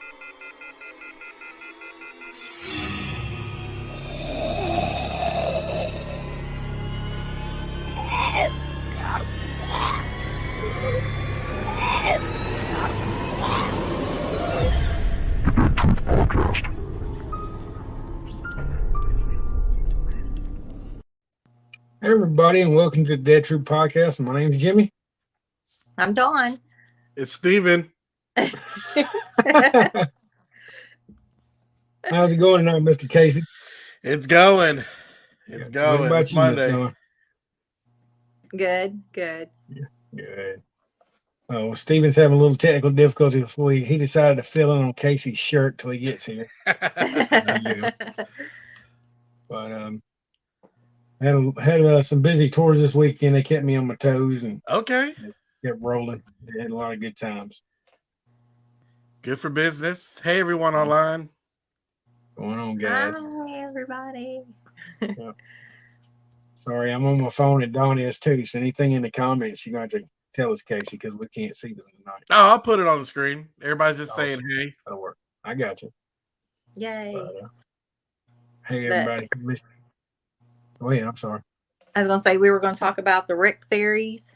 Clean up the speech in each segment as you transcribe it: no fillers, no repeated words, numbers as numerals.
Hey everybody, and welcome to the Dead True Podcast. My name's Jimmy. I'm Dawn. It's Steven. How's it going tonight, Mr. Casey? It's going. It's What going. about It's you, Miss Monday. Dawn? Good. Good. Oh, Steven's having a little technical difficulty before he decided to fill in on Casey's shirt till he gets here. But had some busy tours this weekend. They kept me on my toes and Okay. kept rolling. They had a lot of good times. Good for business. Hey, everyone online. Going on, guys. Hi, everybody. Sorry, I'm on my phone and Dawn is too. So anything in the comments, you're going to have to tell us, Casey, because we can't see them tonight. Oh, I'll put it on the screen. Everybody's just Awesome. saying, hey. That'll work. I got you. Yay. Hey, everybody. Go ahead. I'm sorry. I was going to say we were going to talk about the Rick theories.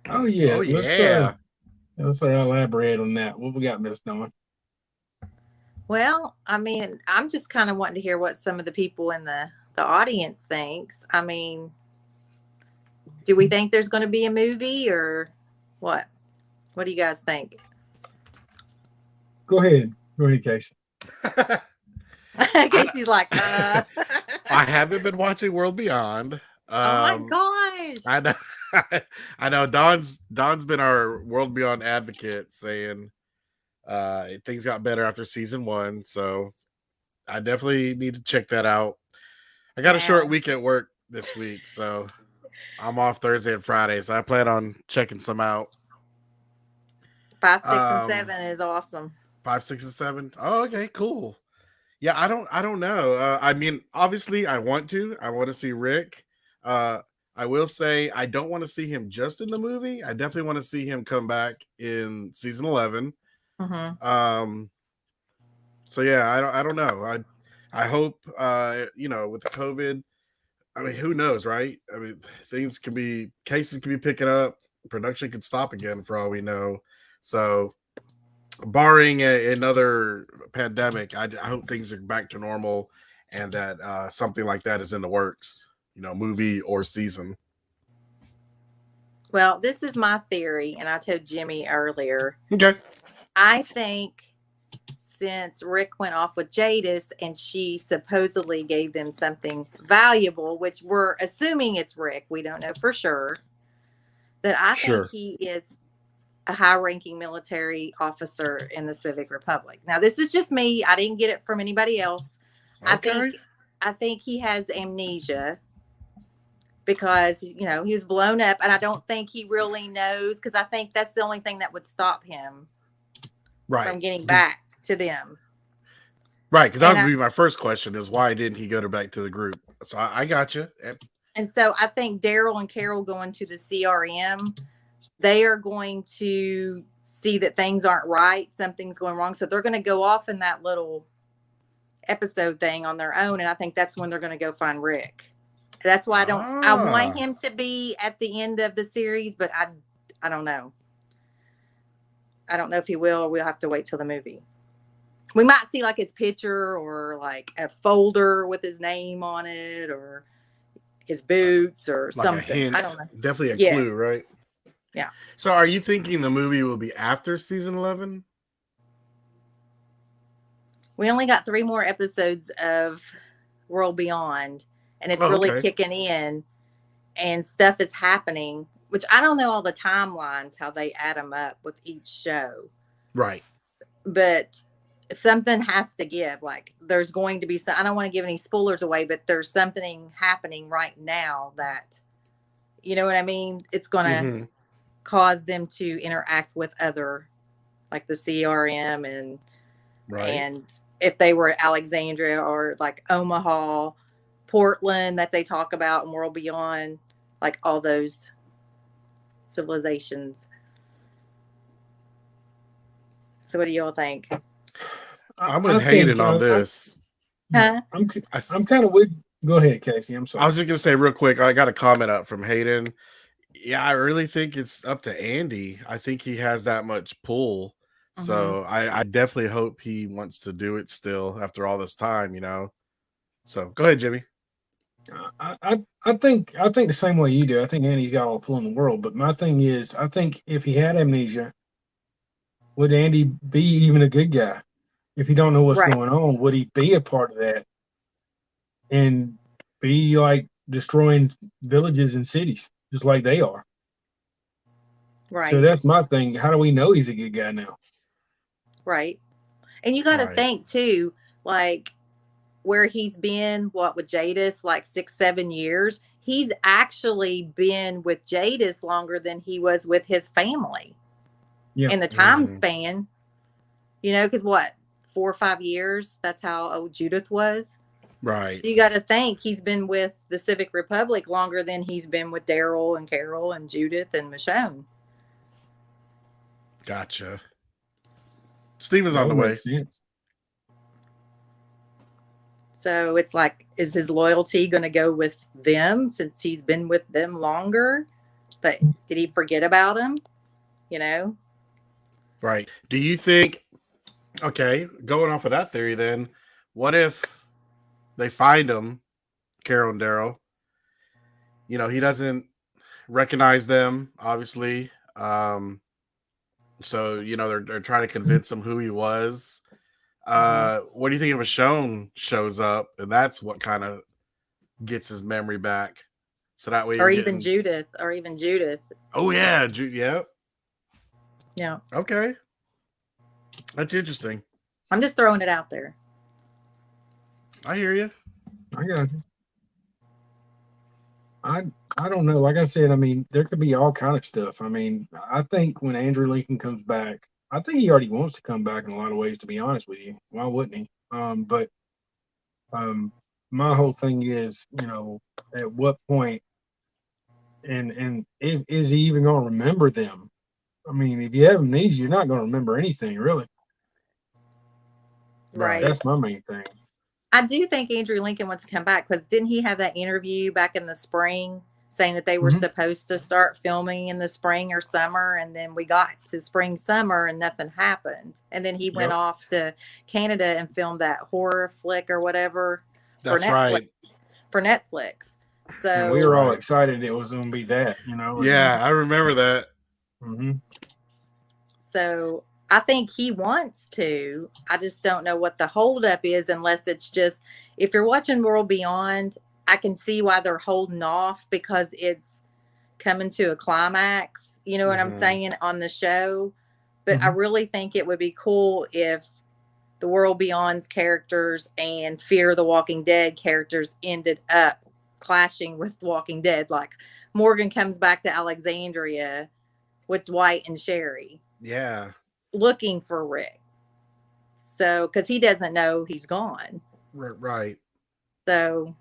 Oh, yeah. Oh, yeah. Let's elaborate on that. What we got, Miss Dawn? Well, I mean, I'm just kind of wanting to hear what some of the people in the audience thinks. I mean, do we think there's going to be a movie or what? What do you guys think? Go ahead, Casey. Casey's like, I haven't been watching World Beyond. oh my gosh. I know. I know. Don's been our World Beyond advocate, saying things got better after season 1. So I definitely need to check that out. I got a short week at work this week, so I'm off Thursday and Friday. So I plan on checking some out. 5, 6, and 7 is awesome. 5, 6, and 7. Oh, okay, cool. Yeah, I don't know. I mean, obviously, I want to see Rick. I will say I don't want to see him just in the movie. I definitely want to see him come back in season 11. Mm-hmm. So yeah, I don't know. I hope with the COVID, I mean, who knows, right? I mean, cases can be picking up, production could stop again for all we know. So barring another pandemic, I hope things are back to normal and that something like that is in the works, movie or season. Well, this is my theory, and I told Jimmy earlier. Okay. I think since Rick went off with Jadis and she supposedly gave them something valuable, which we're assuming it's Rick, we don't know for sure, that I think he is a high-ranking military officer in the Civic Republic. Now, this is just me. I didn't get it from anybody else. Okay. I think he has amnesia because, he was blown up, and I don't think he really knows, because I think that's the only thing that would stop him from getting back to them. Right, because that would be my first question is why didn't he go back to the group? So I got you. And so I think Daryl and Carol going to the CRM, they are going to see that things aren't right. Something's going wrong. So they're going to go off in that little episode thing on their own. And I think that's when they're going to go find Rick. That's why I want him to be at the end of the series, but I don't know. I don't know if he will, or we'll have to wait till the movie. We might see like his picture or like a folder with his name on it or his boots or like something. A hint. I don't know. Definitely a clue, right? Yeah. So are you thinking the movie will be after season 11? We only got 3 more episodes of World Beyond, and it's really kicking in, and stuff is happening, which I don't know all the timelines, how they add them up with each show. Right. But something has to give. Like, there's going to be some, I don't want to give any spoilers away, but there's something happening right now that, you know what I mean? It's going to cause them to interact with other, like the CRM and if they were at Alexandria or like Omaha, Portland that they talk about in World Beyond, like all those civilizations. So what do y'all think? I'm with I Hayden think, on I- this. Huh? I'm I, s- I'm kind of with. Go ahead, Casey. I'm I sorry. was just gonna say real quick. I got a comment up from Hayden. Yeah, I really think it's up to Andy. I think he has that much pull. So I definitely hope he wants to do it still after all this time, you know. So go ahead, Jimmy. I think the same way you do. I think Andy's got all the pull in the world. But my thing is, I think if he had amnesia, would Andy be even a good guy? If he don't know what's Right. going on, would he be a part of that and be like destroying villages and cities just like they are? Right. So that's my thing. How do we know he's a good guy now? Right. And you got to Right. think too, like where he's been, what with Jadis, like 6-7 years. He's actually been with Jadis longer than he was with his family. Yeah. In the time Mhm. span, you know, because what, 4 or 5 years? That's how old Judith was. Right. So you got to think he's been with the Civic Republic longer than he's been with Daryl and Carol and Judith and Michonne. Gotcha. Steven's That on the would way. make sense. So it's like, is his loyalty going to go with them since he's been with them longer? But did he forget about him? You know? Right. Do you think, okay, going off of that theory, then, what if they find him, Carol and Daryl? You know, he doesn't recognize them, obviously. So, you know, they're trying to convince him who he was. What do you think if Michonne shows up and that's what kind of gets his memory back? So that way Or you're even getting, Judith. Or even Judith. oh, yeah. Yeah. Yeah. Okay. That's interesting. I'm just throwing it out there. I hear you. I got you. I don't know. Like I said, I mean, there could be all kind of stuff. I mean, I think when Andrew Lincoln comes back, I think he already wants to come back in a lot of ways. To be honest with you, why wouldn't he? But my whole thing is, you know, at what point, and if, is he even going to remember them? I mean, if you have amnesia, you're not going to remember anything, really. Right. That's my main thing. I do think Andrew Lincoln wants to come back because didn't he have that interview back in the spring saying that they were supposed to start filming in the spring or summer, and then we got to spring, summer, and nothing happened. And then he went off to Canada and filmed that horror flick or whatever That's for Netflix. right. For Netflix. So And we were all excited it was going to be that, you know. Yeah, I remember that. Mm-hmm. So I think he wants to. I just don't know what the holdup is, unless it's just, if you're watching World Beyond, I can see why they're holding off because it's coming to a climax. You know what I'm saying, on the show. But I really think it would be cool if the World Beyond's characters and Fear the Walking Dead characters ended up clashing with Walking Dead. Like Morgan comes back to Alexandria with Dwight and Sherry. Yeah. Looking for Rick. So, because he doesn't know he's gone. Right. So,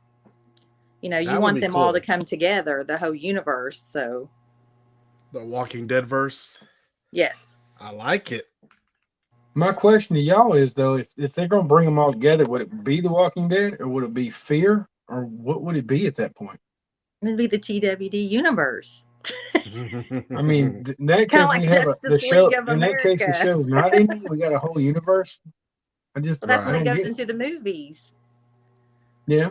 you know, you That would want be them all to cool. come together, the whole universe. So, The Walking Dead verse. yes. I like it. My question to y'all is, though, if they're going to bring them all together, would it be The Walking Dead or would it be Fear, or what would it be at that point? It'd be the TWD universe. I mean, in that Kinda case, like we have the Justice show. League of In that case, the America. show's not ending. We got a whole universe. I just, Well, that's when I it don't goes get it. into the movies. Yeah.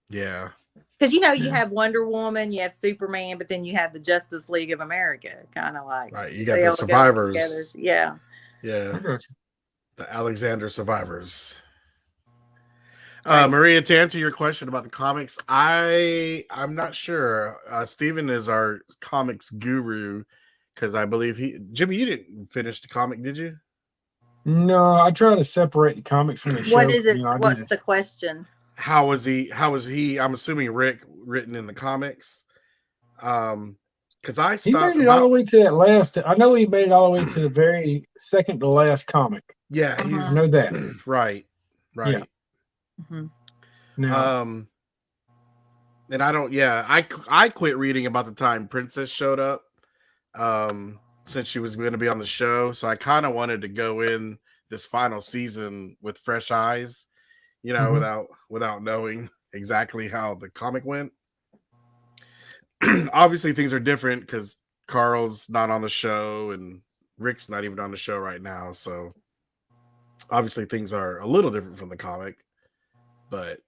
Yeah. Because, you know, you Yeah. have Wonder Woman, you have Superman, but then you have the Justice League of America. Kind of like. Right. You got they the all go survivors. together. Yeah. I Yeah. got you. The Alexander survivors. Right. Maria, to answer your question about the comics, I'm not sure. Steven is our comics guru because I believe Jimmy, you didn't finish the comic, did you? No, I try to separate the comics from the show. What is it? You know, I do What's the question? How was he? I'm assuming Rick written in the comics. Because I He stopped made it all the way to that last. I know he made it all the way to the very second to last comic. Yeah, Uh-huh. he's I know that. right. Yeah. Mhm. Now, and I don't. Yeah, I quit reading about the time Princess showed up. Since she was going to be on the show, so I kind of wanted to go in this final season with fresh eyes, you know, without knowing exactly how the comic went. Obviously, things are different because Carl's not on the show and Rick's not even on the show right now. So obviously, things are a little different from the comic. But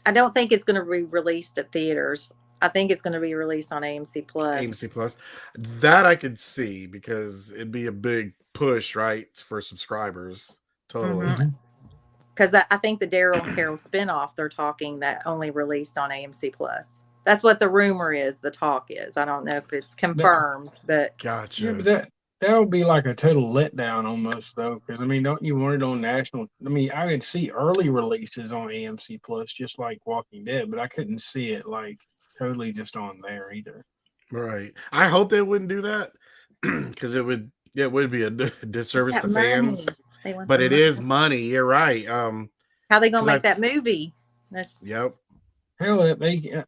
I don't think it's going to be released at theaters. I think it's going to be released on AMC Plus. AMC Plus, that I could see because it'd be a big push, right, for subscribers. Totally. Because I think the Daryl and Carol spinoff, they're talking that only released on AMC Plus. That's what the rumor is. The talk is. I don't know if it's confirmed, but Gotcha. Yeah, but that would be like a total letdown almost, though. Because I mean, don't you want it on national? I mean, I could see early releases on AMC Plus, just like Walking Dead, but I couldn't see it like totally just on there either. Right. I hope they wouldn't do that because it would be a disservice to fans. But it is money. You're right. How they gonna make that movie? Yep. Hell,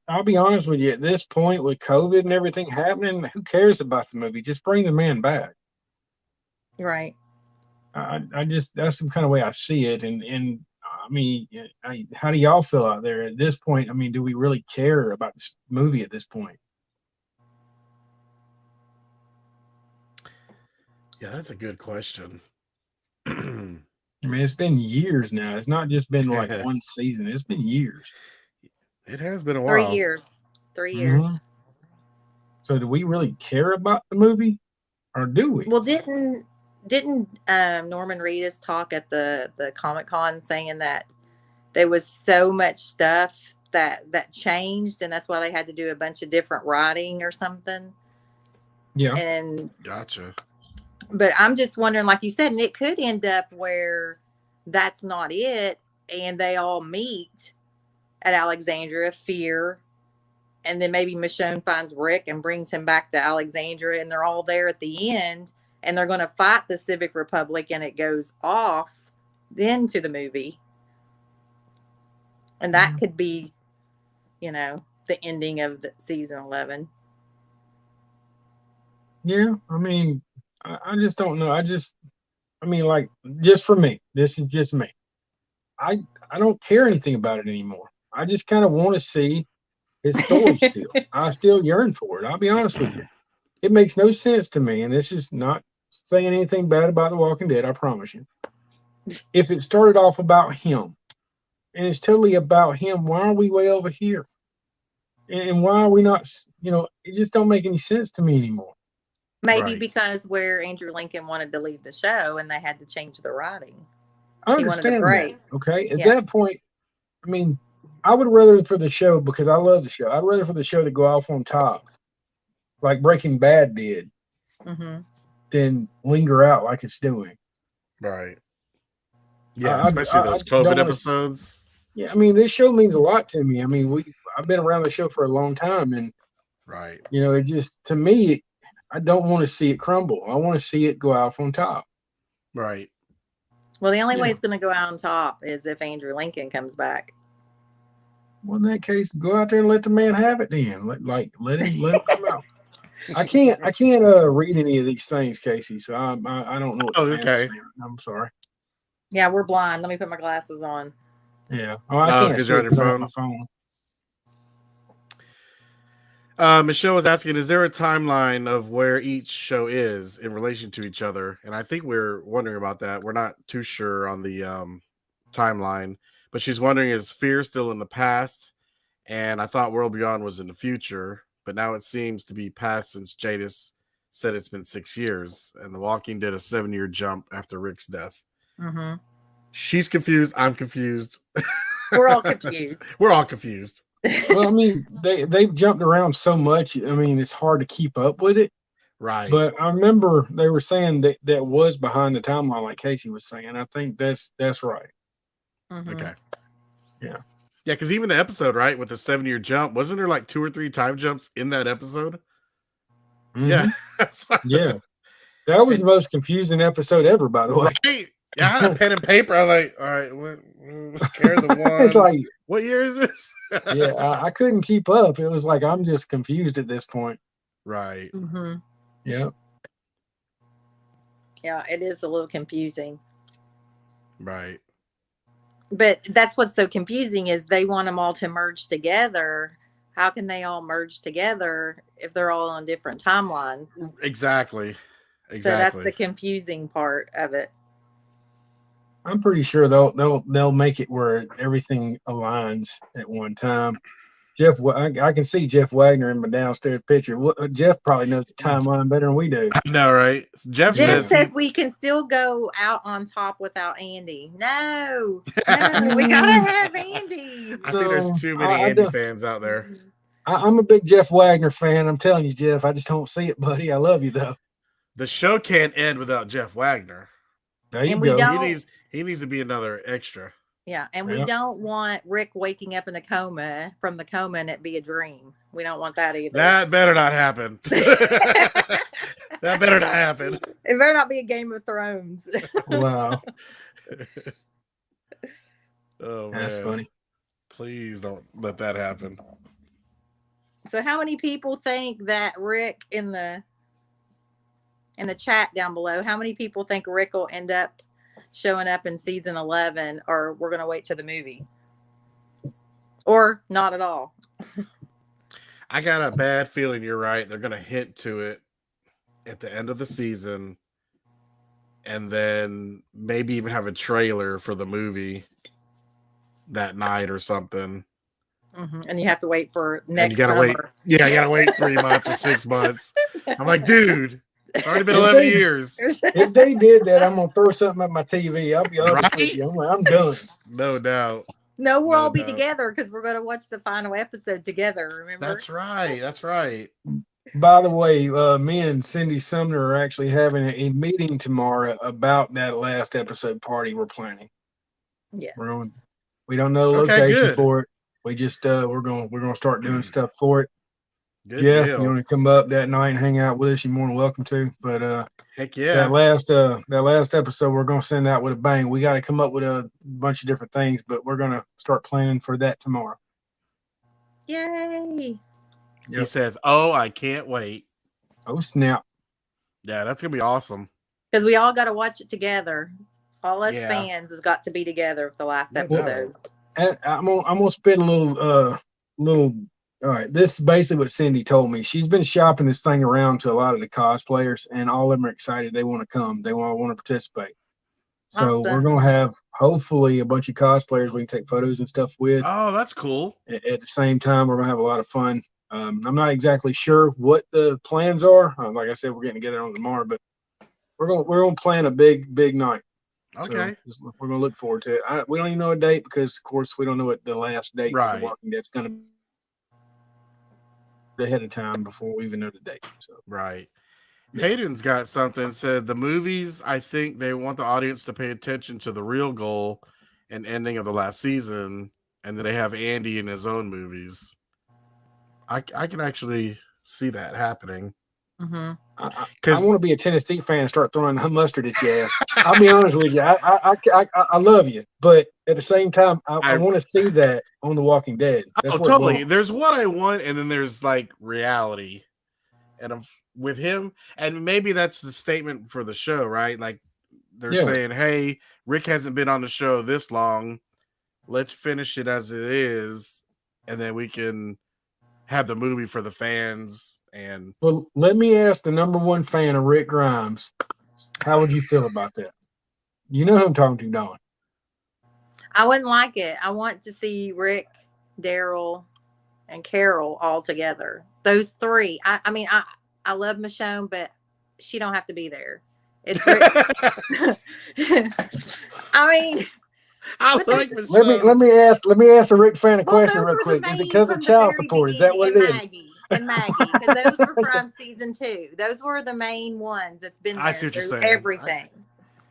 I'll be honest with you. At this point, with COVID and everything happening, who cares about the movie? Just bring the man back. Right. I just, that's the kind of way I see it. And I mean, how do y'all feel out there at this point? I mean, do we really care about this movie at this point? Yeah, that's a good question. I mean, it's been years now. It's not just been like one season. It's been years. It has been a while. 3 years. 3 years. So do we really care about the movie, or do we? Well, didn't Norman Reedus talk at the Comic-Con saying that there was so much stuff that changed, and that's why they had to do a bunch of different writing or something? Yeah. And gotcha. But I'm just wondering, like you said, and it could end up where that's not it, and they all meet at Alexandria, Fear, and then maybe Michonne finds Rick and brings him back to Alexandria, and they're all there at the end, and they're going to fight the Civic Republic, and it goes off then to the movie. And that could be, you know, the ending of the season 11. Yeah, I mean, I just don't know. I mean, like, just for me, this is just me. I don't care anything about it anymore. I just kind of want to see his story still. I still yearn for it. I'll be honest with you. It makes no sense to me, and this is not saying anything bad about The Walking Dead, I promise you. If it started off about him, and it's totally about him, why are we way over here? And why are we not, you know, it just don't make any sense to me anymore. Maybe because where Andrew Lincoln wanted to leave the show and they had to change the writing. I understand that. Okay. At that point, I mean, I would rather for the show, because I love the show, I'd rather for the show to go off on top, like Breaking Bad did, than linger out like it's doing. Right. Yeah, especially those COVID episodes. Yeah, I mean, this show means a lot to me. I mean, I've been around the show for a long time, and you know, it just, to me, I don't want to see it crumble. I want to see it go out on top. Right. Well, the only way it's going to go out on top is if Andrew Lincoln comes back. Well, in that case, go out there and let the man have it then. Let him come out. I can't read any of these things, Casey. So I don't know. Okay. I'm sorry. Yeah, we're blind. Let me put my glasses on. Yeah. Oh, I can't. Because you're on your phone. Michelle was asking, is there a timeline of where each show is in relation to each other? And I think we're wondering about that. We're not too sure on the timeline, but she's wondering, is Fear still in the past? And I thought World Beyond was in the future, but now it seems to be past since Jadis said it's been 6 years, and The Walking did a 7-year jump after Rick's death. She's confused. I'm confused. We're all confused. We're all confused. Well, I mean, they've jumped around so much. I mean, it's hard to keep up with it. Right. But I remember they were saying that was behind the timeline, like Casey was saying. I think that's right. Okay. Yeah. Yeah, because even the episode, right, with the 7-year jump, wasn't there like 2 or 3 time jumps in that episode? Yeah. Yeah. That was the most confusing episode ever, by the way. Right. Yeah, I had a pen and paper. I'm like, all right, what carry the one? It's like, what year is this? Yeah, I couldn't keep up. It was like, I'm just confused at this point. Right. Yeah. Yeah, it is a little confusing. Right. But that's what's so confusing is they want them all to merge together. How can they all merge together if they're all on different timelines? Exactly. So that's the confusing part of it. I'm pretty sure they'll make it where everything aligns at one time. I can see Jeff Wagner in my downstairs picture. Jeff probably knows the timeline better than we do. I know, right? Jeff says we can still go out on top without Andy. No, we gotta have Andy. I think there's too many Andy fans out there. I'm a big Jeff Wagner fan. I'm telling you, Jeff. I just don't see it, buddy. I love you though. The show can't end without Jeff Wagner. There you go. He needs to be another extra. Yeah, and we don't want Rick waking up in a coma from the coma and it be a dream. We don't want that either. That better not happen. That better not happen. It better not be a Game of Thrones. Wow. Oh, that's funny. Please don't let that happen. So how many people think that Rick in the chat down below, how many people think Rick will end up showing up in season 11, or we're going to wait to the movie, or not at all? I got a bad feeling you're right. They're going to hint to it at the end of the season, and then maybe even have a trailer for the movie that night or something. Mm-hmm. And you have to wait for next summer. Wait. Yeah, you got to wait 3 months or 6 months. I'm like, dude, it's already been 11 years. If they did that, I'm gonna throw something at my TV. I'll be honest with you. I'm done. No doubt. No, we'll all be together because we're going to watch the final episode together. Remember? That's right. That's right. By the way, me and Cindy Sumner are actually having a meeting tomorrow about that last episode party we're planning. Yes. We don't know the location for it. We just we're gonna start doing stuff for it. Good Jeff, deal. you want to come up that night and hang out with us? You're more than welcome to. But heck yeah, that last episode we're gonna send out with a bang. We got to come up with a bunch of different things, but we're gonna start planning for that tomorrow. Yay! He says, "Oh, I can't wait." Oh snap! Yeah, that's gonna be awesome. Because we all got to watch it together. All us fans has got to be together for the last episode. I'm gonna spit a little. All right, this is basically what Cindy told me. She's been shopping this thing around to a lot of the cosplayers, and all of them are excited. They want to come. They want to participate. So we're gonna have hopefully a bunch of cosplayers we can take photos and stuff with. Oh, that's cool. At the same time, we're gonna have a lot of fun. I'm not exactly sure what the plans are. Like I said, we're getting together on tomorrow, but we're gonna plan a big night. Okay. So we're gonna look forward to it. We don't even know a date because, of course, we don't know what the last date for The Walking Dead's gonna be ahead of time before we even know the date. So right. Hayden's got something. Said the movies. I think they want the audience to pay attention to the real goal and ending of the last season, and then they have Andy in his own movies. I can actually see that happening. Mm-hmm. I want to be a Tennessee fan and start throwing mustard at your ass. I'll be honest with you. I love you, but at the same time, I want to see that on The Walking Dead. That's totally. There's what I want, and then there's like reality, and with him, and maybe that's the statement for the show, right? Like they're saying, "Hey, Rick hasn't been on the show this long. Let's finish it as it is, and then we can have the movie for the fans." And well, let me ask the number one fan of Rick Grimes, how would you feel about that? You know who I'm talking to, Dawn. I wouldn't like it. I want to see Rick, Daryl, and Carol all together. Those three. I mean, I love Michonne, but she don't have to be there. It's Rick. I mean, I like Michonne. Let me ask a Rick fan a question real quick. Is it because of child support? Is that what it is? Maggie, because those were from season 2. Those were the main ones that's been there. I see what you're saying. Everything.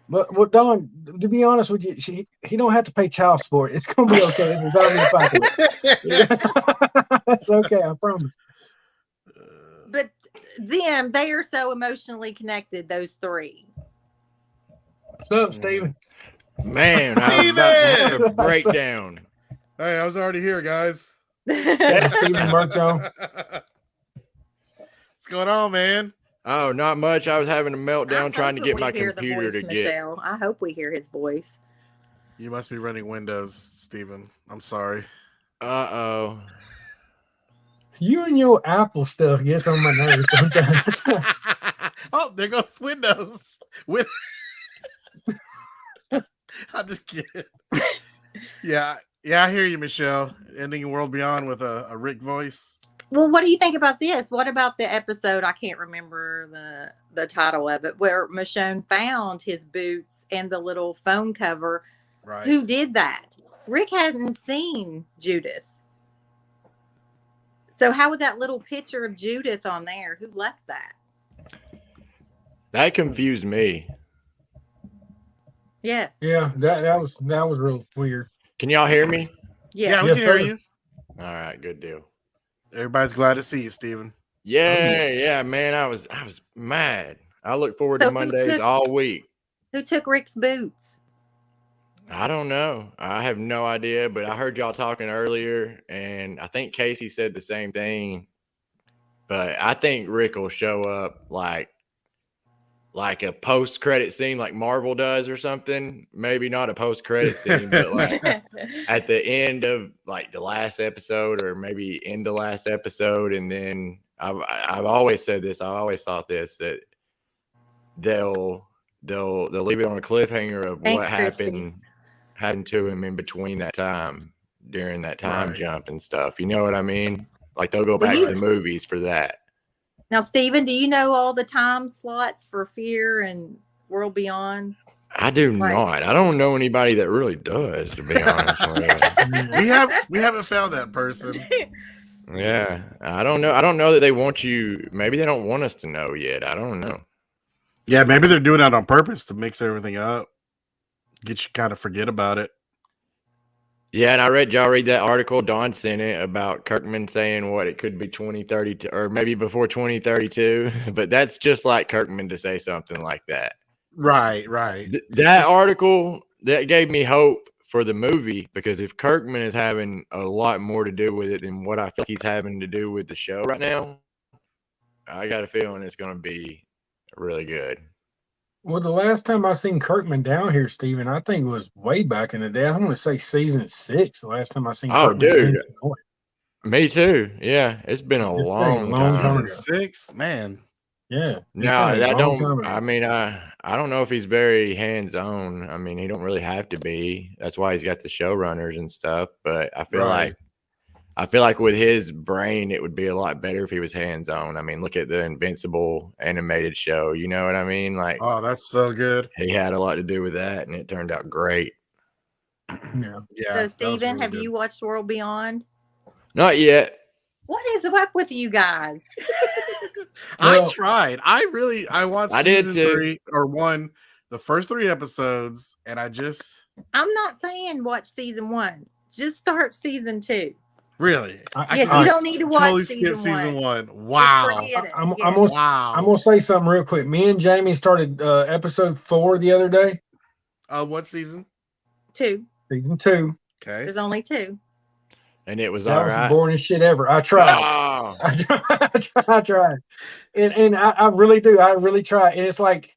But well, Dawn, to be honest with you, he don't have to pay child support. It's gonna be okay. It's already pocket. That's okay, I promise. But they are so emotionally connected. Those three. What's up, Steven? Man, I was about to have a breakdown. Hey, I was already here, guys. Steven Merchon. What's going on, man? Oh, not much. I was having a meltdown trying to get my computer to get. Michelle. I hope we hear his voice. You must be running Windows, Steven. I'm sorry. Uh-oh. You and your Apple stuff gets on my nerves sometimes. Oh, there goes Windows. I'm just kidding. Yeah, I hear you, Michelle. Ending World Beyond with a Rick voice. Well, what do you think about this? What about the episode? I can't remember the title of it, where Michonne found his boots and the little phone cover. Right. Who did that? Rick hadn't seen Judith. So how would that little picture of Judith on there? Who left that? That confused me. Yes. Yeah, that was real weird. Can y'all hear me? Yeah, we Yes, can hear sir. you. All right, good deal. Everybody's glad to see you, Steven. Yeah, man. I was mad. I look forward So to who Mondays took- all week. Who took Rick's boots? I don't know. I have no idea, but I heard y'all talking earlier, and I think Casey said the same thing. But I think Rick will show up like a post-credit scene like Marvel does or something. Maybe not a post-credit scene, but like at the end of like the last episode, or maybe in the last episode. And then I've always said this. I always thought this, that they'll leave it on a cliffhanger of Thanks, what Christy. happened to him in between that time, during that time Right. jump and stuff. You know what I mean? Like they'll go Well, back you- to the movies for that. Now, Steven, do you know all the time slots for Fear and World Beyond? I do Right. not. I don't know anybody that really does, to be honest with you. We haven't found that person. Yeah, I don't know. I don't know that they want you. Maybe they don't want us to know yet. I don't know. Yeah, maybe they're doing that on purpose to mix everything up, get you kind of forget about it. Yeah, and y'all read that article Don sent it about Kirkman saying what it could be 2032 or maybe before 2032, but that's just like Kirkman to say something like that. Right. That article that gave me hope for the movie, because if Kirkman is having a lot more to do with it than what I feel like he's having to do with the show right now, I got a feeling it's going to be really good. Well, the last time I seen Kirkman down here, Steven, I think it was way back in the day. I want to say season 6. The last time I seen Oh, Kirkman. dude. in Illinois. Me too. Yeah, it's been a It's been a long long time. time. Season 6, man. Yeah. it's No, been a that long time don't. ago. I mean, I don't know if he's very hands on. I mean, he don't really have to be. That's why he's got the showrunners and stuff. But I feel Right. like with his brain, it would be a lot better if he was hands on. I mean, look at the Invincible animated show. You know what I mean? Like Oh, that's so good. he had a lot to do with that, and it turned out great. Yeah. Yeah. So, Steven, have you watched World Beyond? Not yet. What is up with you guys? I Well- tried. I watched I did season too. 3 or 1, the first 3 episodes, and I just I'm not saying watch season 1. Just start season 2. really. Yes, could you don't need to watch totally season skip season 1. Just Wow. forget it. I'm Yes. gonna- Wow. I'm gonna say something real quick. Me and Jamie started episode 4 the other day. What season? 2. Season 2. Okay. There's only 2. And it was That all was the right. boringest shit ever. I tried. Oh, I tried. And I really do. I really try. And it's like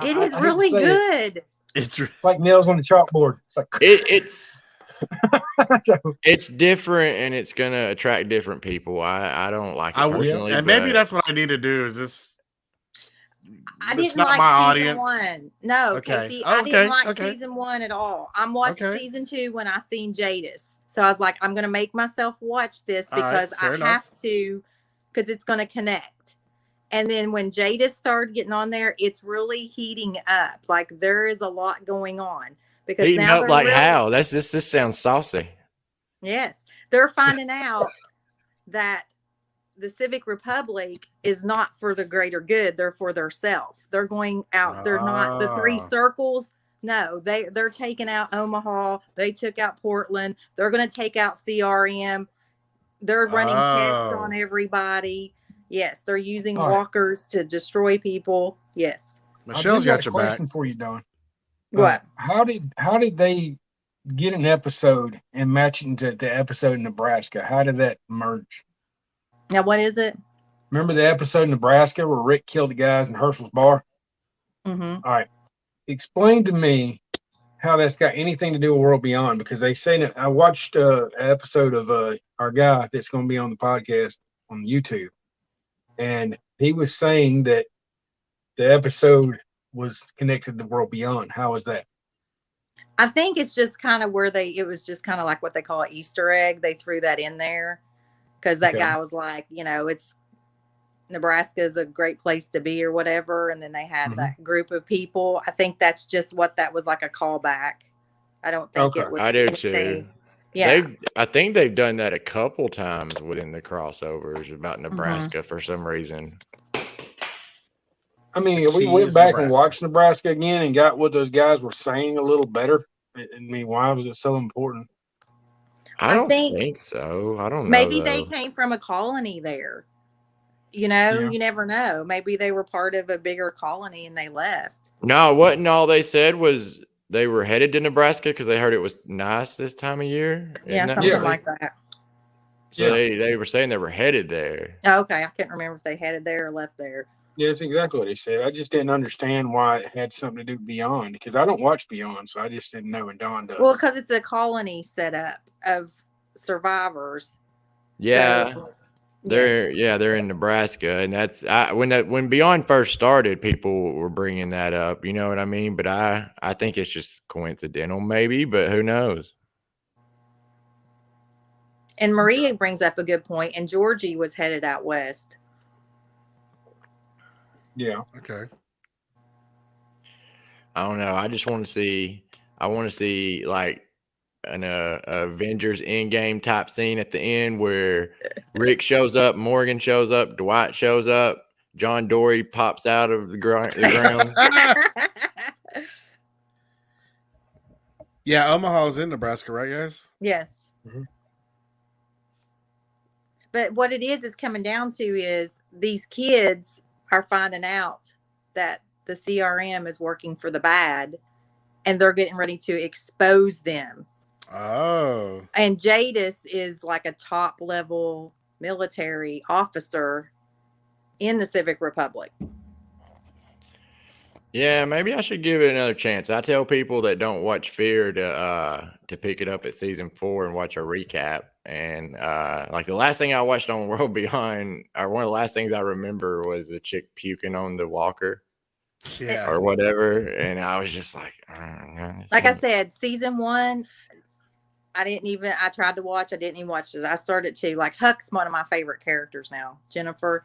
It I is hate to really say it. good. It's like nails on the chalkboard. It's like it's different, and it's gonna attract different people. I don't like it I would, personally, and maybe but- that's what I need to do. Is this? I It's didn't not like my season audience. 1. No, Okay. Casey, I Okay, didn't like okay. season 1 at all. I watched Okay. season 2 when I seen Jadis. So I was like, I'm going to make myself watch this All right, because fair I enough. have to, because it's going to connect. And then when Jadis started getting on there, it's really heating up. Like there is a lot going on because Heating now up they're like really, how? This sounds saucy. Yes, they're finding out that the Civic Republic is not for the greater good. They're for themselves. They're going out. They're not the 3 Ah. circles. No, they're taking out Omaha. They took out Portland. They're going to take out CRM. They're running tests Oh. on everybody. Yes, they're using All right. walkers to destroy people. Yes. Michelle's got your back. question for you, Don. What? How did they get an episode and match it into the episode in Nebraska? How did that merge? Now, what is it? Remember the episode in Nebraska where Rick killed the guys in Herschel's bar? Mm-hmm. All right. Explain to me how that's got anything to do with World Beyond, because they say that I watched an episode of our guy that's going to be on the podcast on YouTube, and he was saying that the episode was connected to World Beyond. How is that? I think it's just kind of where it was just kind of like what they call an Easter egg. They threw that in there because that Okay. guy was like, it's Nebraska is a great place to be or whatever. And then they had Mhm. that group of people. I think that's just what that was, like a callback. I don't think Okay. it was I do anything. too. Yeah. I think they've done that a couple times within the crossovers about Nebraska for some reason. I mean, The if we key went is back and Nebraska. watched Nebraska again and got what those guys were saying a little better, I mean, why was it so important? I I don't think think so. I don't know. Maybe they though. came from a colony there. Yeah. You never know. Maybe they were part of a bigger colony and they left. No, wasn't all they said was they were headed to Nebraska because they heard it was nice this time of year. Yeah, Isn't that something what like they- that. So they were saying they were headed there. Oh, okay, I can't remember if they headed there or left there. Yeah, that's exactly what he said. I just didn't understand why it had something to do with Beyond, because I don't watch Beyond, so I just didn't know. And Don does. Well, because it's a colony setup of survivors. Yeah. So, They're in Nebraska, and that's when Beyond first started, people were bringing that up. You know what I mean? But I think it's just coincidental, maybe. But who knows? And Maria brings up a good point. And Georgie was headed out west. Yeah. Okay. I don't know. I just want to see. I want to see like an Avengers Endgame type scene at the end where Rick shows up, Morgan shows up, Dwight shows up, John Dory pops out of the ground. Yeah, Omaha's in Nebraska, right, guys? Yes. Mhm. But what it is coming down to is these kids are finding out that the CRM is working for the bad, and they're getting ready to expose them. Oh. And Jadis is like a top level military officer in the Civic Republic. Yeah, maybe I should give it another chance. I tell people that don't watch Fear to pick it up at season 4 and watch a recap. And like the last thing I watched on World Beyond, or one of the last things I remember was the chick puking on the walker Yeah. or whatever. And I was just like, Like I said, season 1, I tried to watch, I didn't even watch it. I started to, like, Huck's one of my favorite characters now. Jennifer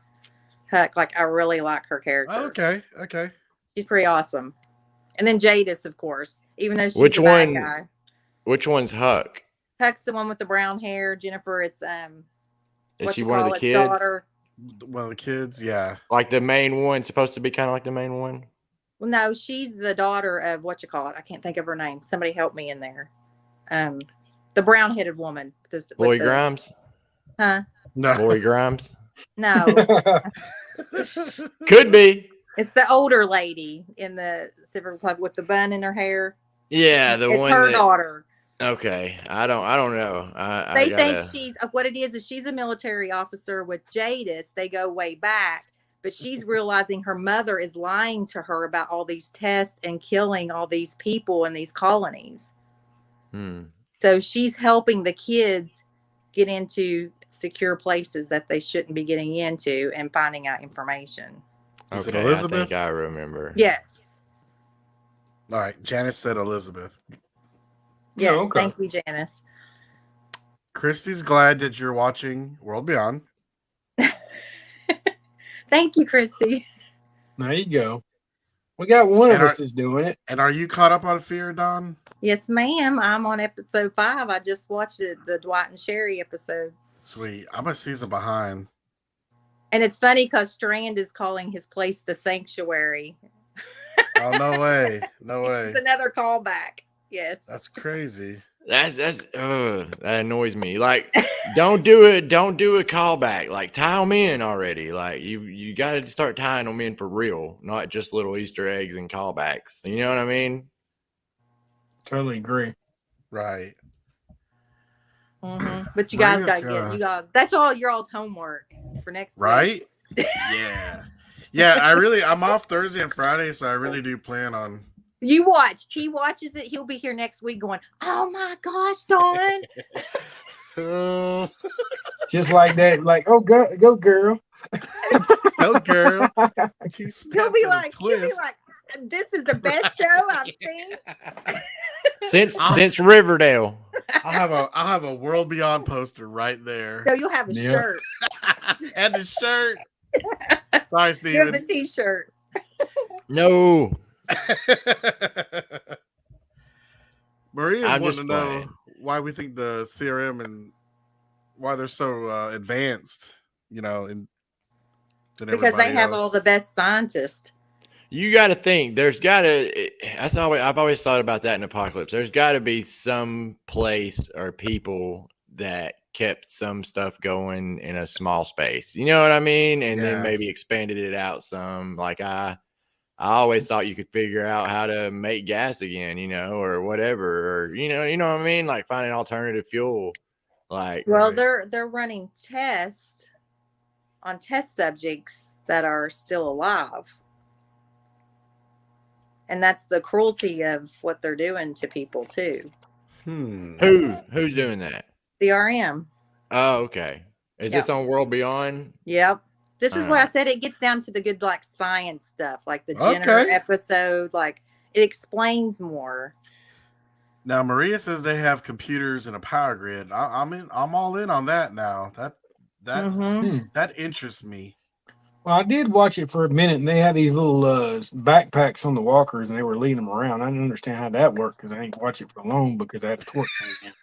Huck, like, I really like her character. Okay. Okay. She's pretty awesome. And then Jadis, of course, even though she's Which a bad one? guy. Which one's Huck? Huck's the one with the brown hair. Jennifer, it's Is she one of the kids? daughter. One of the kids, yeah. Like the main one, supposed to be kind of like the main one? Well, no, she's the daughter of I can't think of her name. Somebody help me in there. The brown-headed woman. Lori Grimes? Huh? No. Lori Grimes? No, Could be. it's the older lady in the Civic Republic with the bun in her hair. Yeah, the It's one her that, daughter. Okay, I don't know. They think gotta- she's what it is she's a military officer with Jadis. They go way back, but she's realizing her mother is lying to her about all these tests and killing all these people in these colonies. So she's helping the kids get into secure places that they shouldn't be getting into and finding out information. Is it Okay, Elizabeth? I think I remember. Yes. All right. Janice said Elizabeth. Yes. Oh, okay. Thank you, Janice. Christy's glad that you're watching World Beyond. Thank you, Christy. There you go. We got one of And us is doing it. And are you caught up on Fear, Don? Yes, ma'am. I'm on episode 5. I just watched the Dwight and Sherry episode. Sweet. I'm a season behind. And it's funny because Strand is calling his place the Sanctuary. Oh, no way. No way. It's another callback. Yes. That's crazy. That annoys me. Like, don't do a callback. Like, tie them in already. Like, you got to start tying them in for real, not just little Easter eggs and callbacks. You know what I mean? Totally agree. Right. But you guys got Maria's, to you guys. That's all your all's homework for next week. Right? Yeah. Yeah, I'm off Thursday and Friday, so I really do plan on You watch. He watches it. He'll be here next week going, "Oh my gosh, Dawn." Just like that. Like, oh, go girl. Go girl. He'll be like, "This is the best show I've seen Since Riverdale. I'll have a World Beyond poster right there. So you'll have a Yeah. shirt. And the shirt. Sorry, You have a Steven. t-shirt. No. Maria's I'm wanting just to know playing. why we think the CRM and why they're so advanced, you know, than Because they everybody have else. all the best scientists. You got to think. I've always thought about that in Apocalypse. There's got to be some place or people that kept some stuff going in a small space. You know what I mean? And Yeah. then maybe expanded it out some. Like I always thought you could figure out how to make gas again, you know, or whatever, or you know what I mean? Like find an alternative fuel. Like, Well, Right. they're running tests on test subjects that are still alive. And that's the cruelty of what they're doing to people too. who's doing that? CRM. Oh, okay. Is this on World Beyond? Yep. This is what I Alright. said. It gets down to the good, like science stuff, like the Okay. Jenner episode. Like it explains more. Now Maria says they have computers and a power grid. I'm all in on that now. That Mhm. that interests me. Well, I did watch it for a minute, and they had these little backpacks on the walkers, and they were leading them around. I didn't understand how that worked because I didn't watch it for long because I had a torque thing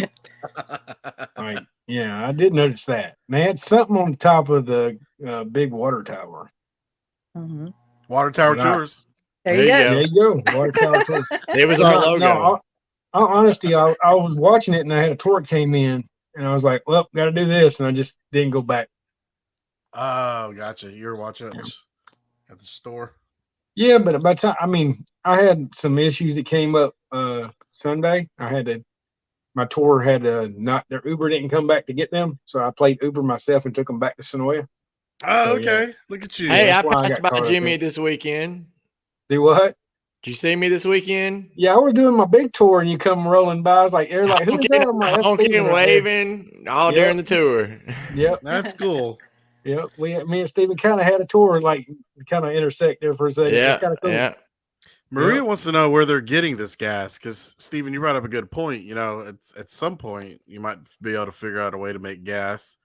in. But yeah, I did notice that. And they had something on top of the big water tower. Mhm. Water Tower Right. Tours. There you There go. you There you go, water tower. Tour. It was our logo. No, honestly, I was watching it, and I had a torque came in, and I was like, "Well, got to do this," and I just didn't go back. Oh, gotcha. You were watching it Yeah. at the store. Yeah, but by the time, I mean, I had some issues that came up Sunday. My tour had not their Uber didn't come back to get them, so I played Uber myself and took them back to Sonoya. Oh, So, okay. yeah. Look at you. Hey, I that's why I passed got caught by up Jimmy in- this weekend. Do what? Did you see me this weekend? Yeah, I was doing my big tour, and you come rolling by. I was like, "They're like, who's that?" I'm like, "That's honking Steven and right there." waving all Yep. during the tour. Yep, That's cool. yep. Me and Steven kind of had a tour, like kind of intersect there for a second. Yeah, It's kind of cool. yeah. Maria Yep. wants to know where they're getting this gas because Steven, you brought up a good point. You know, it's at some point you might be able to figure out a way to make gas,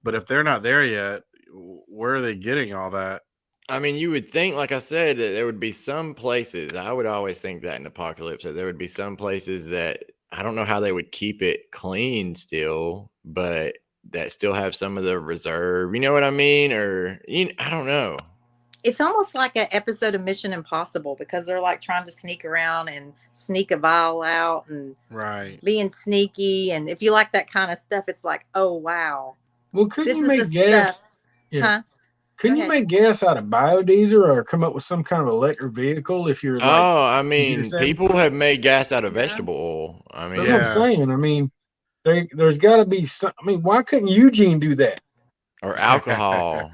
but if they're not there yet, where are they getting all that? I mean, you would think, like I said, that there would be some places. I would always think that in Apocalypse, that there would be some places that I don't know how they would keep it clean still, but that still have some of the reserve. You know what I mean? Or I don't know. It's almost like an episode of Mission Impossible because they're like trying to sneak around and sneak a vial out and Right. being sneaky. And if you like that kind of stuff, it's like, oh wow, Well, couldn't this you is make the gas? stuff. Yeah. Huh? Couldn't Go you ahead. make gas out of biodiesel or come up with some kind of electric vehicle if you're like? Oh, I mean, savvy? people have made gas out of Yeah. vegetable oil. I mean, That's what I'm saying. I mean, there's got to be some. I mean, why couldn't Eugene do that? or alcohol.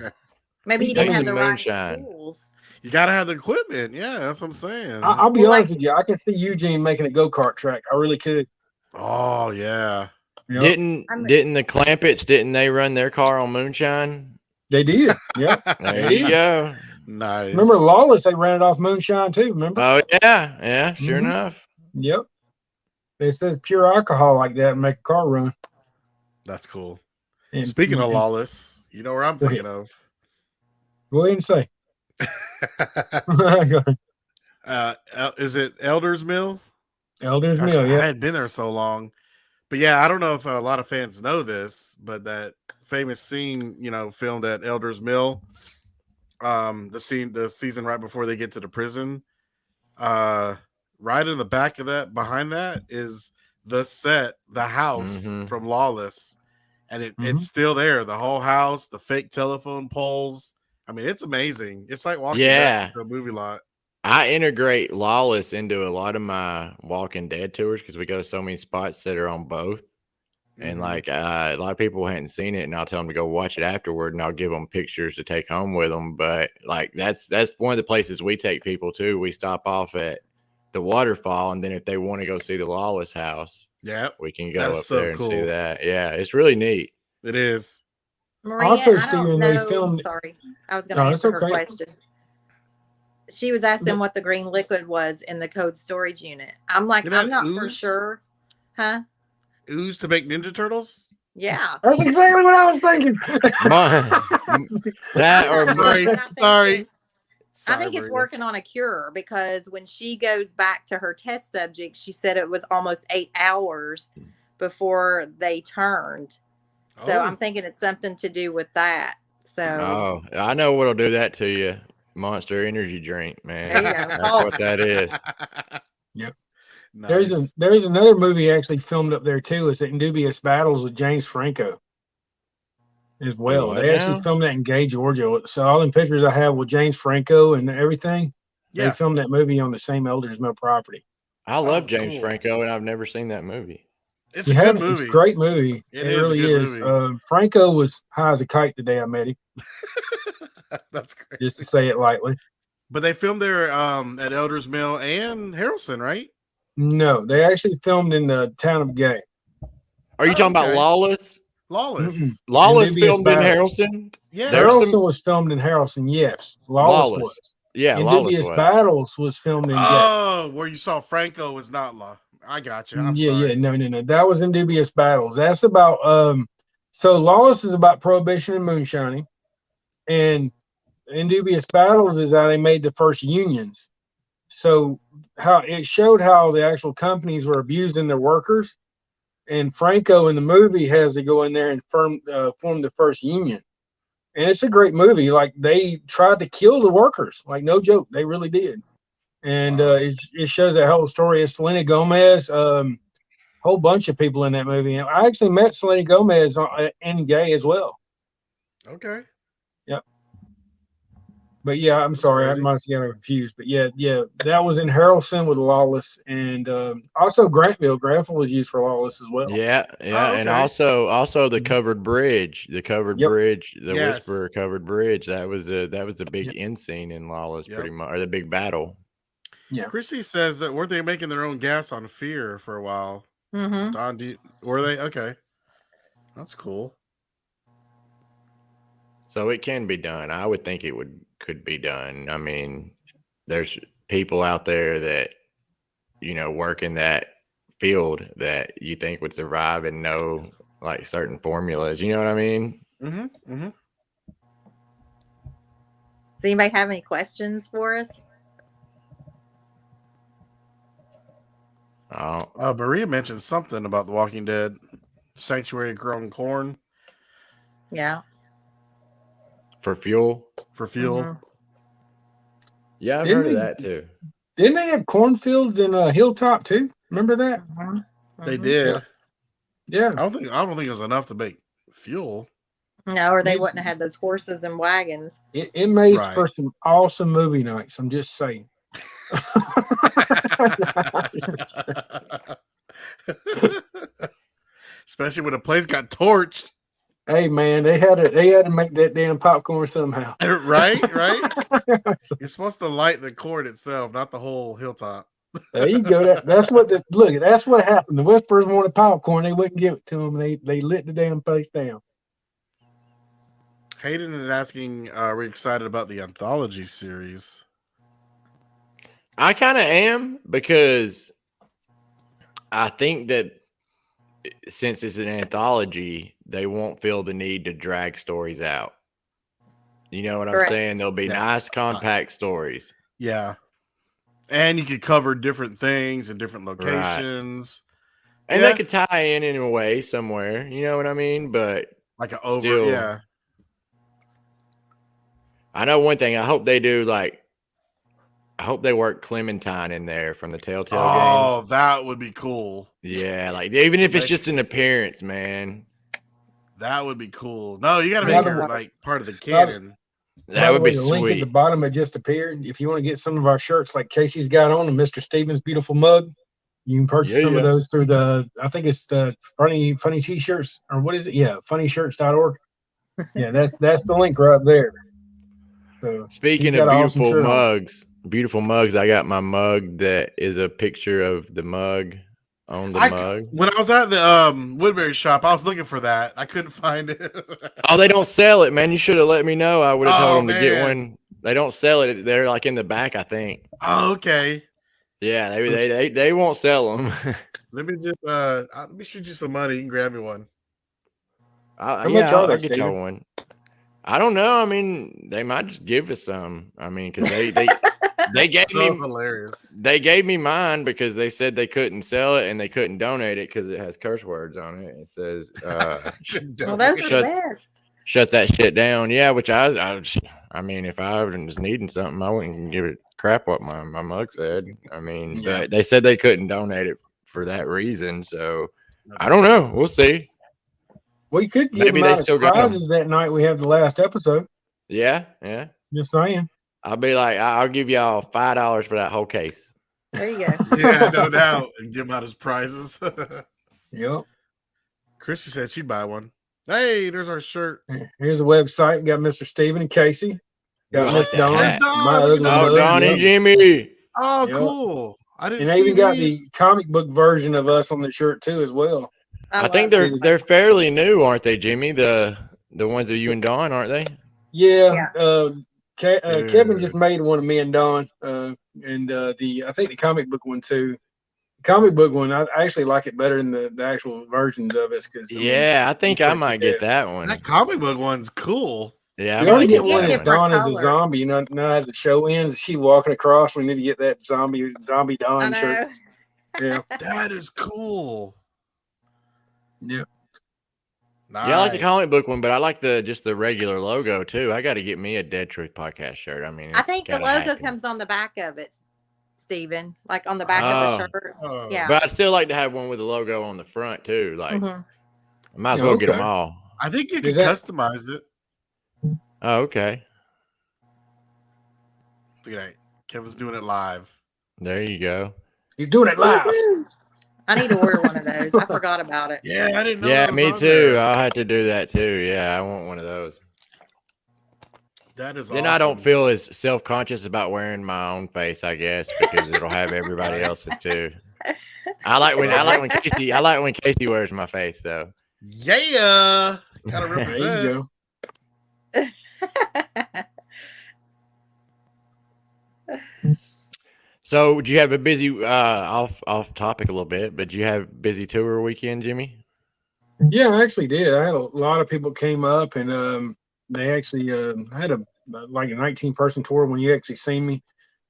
Maybe he Make didn't have some the right moonshine. tools. You gotta have the equipment. Yeah, that's what I'm saying. I'll be Well, honest like- with you. I can see Eugene making a go-kart track. I really could. Oh yeah. Yep. Didn't the Clampets, didn't they run their car on moonshine? They did. Yep. There you go. Nice. Remember Lawless? They ran it off moonshine too. Remember? Oh yeah, sure Mhm. enough. Yep. They said pure alcohol like that and make a car run. That's cool. And- Speaking of and- Lawless, you know where I'm Go thinking of. go ahead and say. Is it Elder's Mill? Elder's Gosh, Mill. I Yeah. hadn't been there so long. But yeah, I don't know if a lot of fans know this, but that famous scene, filmed at Elder's Mill, the season right before they get to the prison, right in the back of that, behind that is the set, the house Mhm. from Lawless, and Mhm. it's still there. The whole house, the fake telephone poles. I mean, it's amazing. It's like walking Yeah. back to a movie lot. I integrate Lawless into a lot of my Walking Dead tours because we go to so many spots that are on both. And Mhm. like a lot of people hadn't seen it, and I'll tell them to go watch it afterward, and I'll give them pictures to take home with them. But like that's one of the places we take people to. We stop off at the waterfall, and then if they want to go see the Lawless house, Yeah, we can go That's up so there and see cool. that. Yeah, it's really neat. it is. Maria, Also, I don't Steven, they know. filmed- Sorry, I was going to No, it's answer her okay. question. She was asking what the green liquid was in the cold storage unit. I'm like, You know, I'm not for ooze? sure. Huh? Ooze to make Ninja Turtles. Yeah. That's exactly what I was thinking. That or Sorry, And I think sorry. it's- I think it's Maria. working on a cure, because when she goes back to her test subjects, she said it was almost 8 hours before they turned. So Oh. I'm thinking it's something to do with that. So Oh, I know what'll do that to you. Monster Energy drink, man. There you go. That's Oh. what that is. Yep. Nice. There's another movie actually filmed up there too. It's Indubious Battles with James Franco as well. What They actually now? filmed that in Gay, Georgia. So all the pictures I have with James Franco and everything, they Yeah. filmed that movie on the same Elders Mill property. I love Oh, James cool. Franco, and I've never seen that movie. It's You a good haven't- movie. It's a great movie. It It is a really good is. movie. Franco was high as a kite the day I met him, That's crazy. just to say it lightly. But they filmed there at Elders Mill and Harrelson, right? No, they actually filmed in the town of Gay. Are you Oh, talking okay. about Lawless? Lawless. Mm-mm. Lawless Indubious filmed in Battles. Harrelson? Yeah. There's Harrelson some- was filmed in Harrelson, yes. Lawless Lawless. was. Yeah, Lawless Indubious was. Battles was filmed in Gay. Oh, where you saw Franco was not Law. I got you. I'm sorry. No. That was Indubious Battles. That's about so Lawless is about prohibition and moonshining, and Indubious Battles is how they made the first unions. So how it showed how the actual companies were abusing their workers, and Franco in the movie has to go in there and form the first union, and it's a great movie. Like they tried to kill the workers, like no joke, they really did. And Wow. it shows that whole story of Selena Gomez, whole bunch of people in that movie. And I actually met Selena Gomez in Gay as well. Okay. But yeah, I'm That's sorry, crazy. I must get confused. But yeah, that was in Harrelson with Lawless, and also Grantville. Grantville was used for Lawless as well. Yeah, and okay. also the covered bridge, Yep. bridge, the Yes. Whisperer covered bridge. That was the big end scene in Lawless, Yep. pretty much, or the big battle. Yeah. Chrissy says that weren't they making their own gas on Fear for a while? mhm. Don, were they? Okay. That's cool. So it can be done. I would think could be done. I mean, there's people out there that work in that field that you think would survive and know like certain formulas. You know what I mean? Mm-hmm. Mm-hmm. Does anybody have any questions for us? Oh, Maria mentioned something about The Walking Dead sanctuary grown corn Yeah. for fuel. for fuel. Mhm. Yeah, I've Didn't heard of they- that too. Didn't they have cornfields in Hilltop too? Remember that? Mhm. They Mhm. did. Yeah. I don't think it was enough to make fuel. No, or they Needs- wouldn't have had those horses and wagons. It made Right. for some awesome movie nights. I'm just saying. Especially when the place got torched. Hey man, they had to make that damn popcorn somehow. Right? You're supposed to light the cord itself, not the whole hilltop. There you go. That's what that's what happened. The Whisperers wanted popcorn, they wouldn't give it to them. They lit the damn place down. Hayden is asking, are we excited about the anthology series? I kind of am, because I think that since it's an anthology, they won't feel the need to drag stories out. You know what Correct. I'm saying? They'll be Yes. nice, compact stories. Yeah. And you could cover different things in different locations. And Yeah. they could tie in a way somewhere. You know what I mean? But Like an over, Still- yeah. I know one thing. I hope they do, I hope they work Clementine in there from the Telltale Oh, games. that would be cool. Yeah, even if it's Make- just an appearance, man. That would be cool. No, you got to By make the her way- like part of the canon. That would be the link at sweet. the bottom it just appeared. If you want to get some of our shirts like Casey's got on and Mr. Stevens' beautiful mug, you can purchase Yeah, some of yeah. those through I think it's the funny t-shirts, or what is it? Yeah, funnyshirts.org. Yeah, that's the link right there. So Speaking he's of got an awesome beautiful shirt on. mugs, beautiful mugs. I got my mug that is a picture of the mug on the mug. When I was at the Woodbury shop, I was looking for that. I couldn't find it. Oh, they don't sell it, man. You should have let me know. I would have told them to get man. one. They don't sell it. They're like in the back, I think. Oh, okay. Yeah, they won't sell them. Let me just let me shoot you some money. You can grab me one. How much are they, I'll get y'all Steven? one. I don't know. I mean, they might just give us some. I mean, because they gave So me hilarious. they gave me mine because they said they couldn't sell it and they couldn't donate it because it has curse words on it. It says, Well, those are Shut- the best. "Shut that shit down." Yeah, which I mean, if I was needing something, I wouldn't give it crap what my mug said. I mean, Yeah. but they said they couldn't donate it for that reason. So I don't know. We'll see. We could give Maybe them they out as still got 'em. prizes that night we have the last episode. Yeah. Just saying. I'll be like, I'll give y'all $5 for that whole case. There you go. Yeah, no doubt. And give them out as prizes. Yep. Chrissy said she'd buy one. Hey, there's our shirt. Here's the website. Got Mr. Stephen and Casey. Got I Miss like that Dawn. hat. Dawn, My look at ugly that. Oh, mug. John and Yep. Jimmy. Oh, Yep. cool. I didn't And they see even got the these. comic book version of us on the shirt too, as well. I think love they're fairly new, aren't they, Jimmy? The ones of you and Dawn, aren't they? Yeah. Yeah. Kevin just made one of me and Don, and I think the comic book one too. The comic book one, I actually like it better than the actual versions of us because Yeah, I think I pretty might good. get that one. That comic book one's cool. Yeah, I we already might get can get one as different Dawn as a colors. zombie. Now as the show ends, she walking across. We need to get that zombie I Dawn shirt. know. Yeah, That is cool. yeah. Nice. Yeah, I like the comic book one, but I like just the regular logo too. I got to get me a Dead Truth podcast shirt. I mean, I it's think the kinda logo hacking. comes on the back of it, Steven. Like on the back of Oh. the shirt. Oh. Yeah. But I'd still like to have one with the logo on the front too. Like, Mhm. I might as well get them Okay. all. I think you can Is that- customize it. Oh, okay. Look at that. Kevin's doing it live. There you go. He's doing it live. Woo-hoo. I need to order one of those. I forgot about it. Yeah, I didn't know. Yeah, that was me on too. there. I'll have to do that too. Yeah, I want one of those. That is Then awesome. I don't feel as self-conscious about wearing my own face, I guess, because it'll have everybody else's too. I like when Casey wears my face though. Yeah. Gotta There represent. you go. So, did you have a busy off topic a little bit, but did you have busy tour weekend, Jimmy? Yeah, I actually did. I had a lot of people came up, and they actually had a 19-person tour when you actually seen me.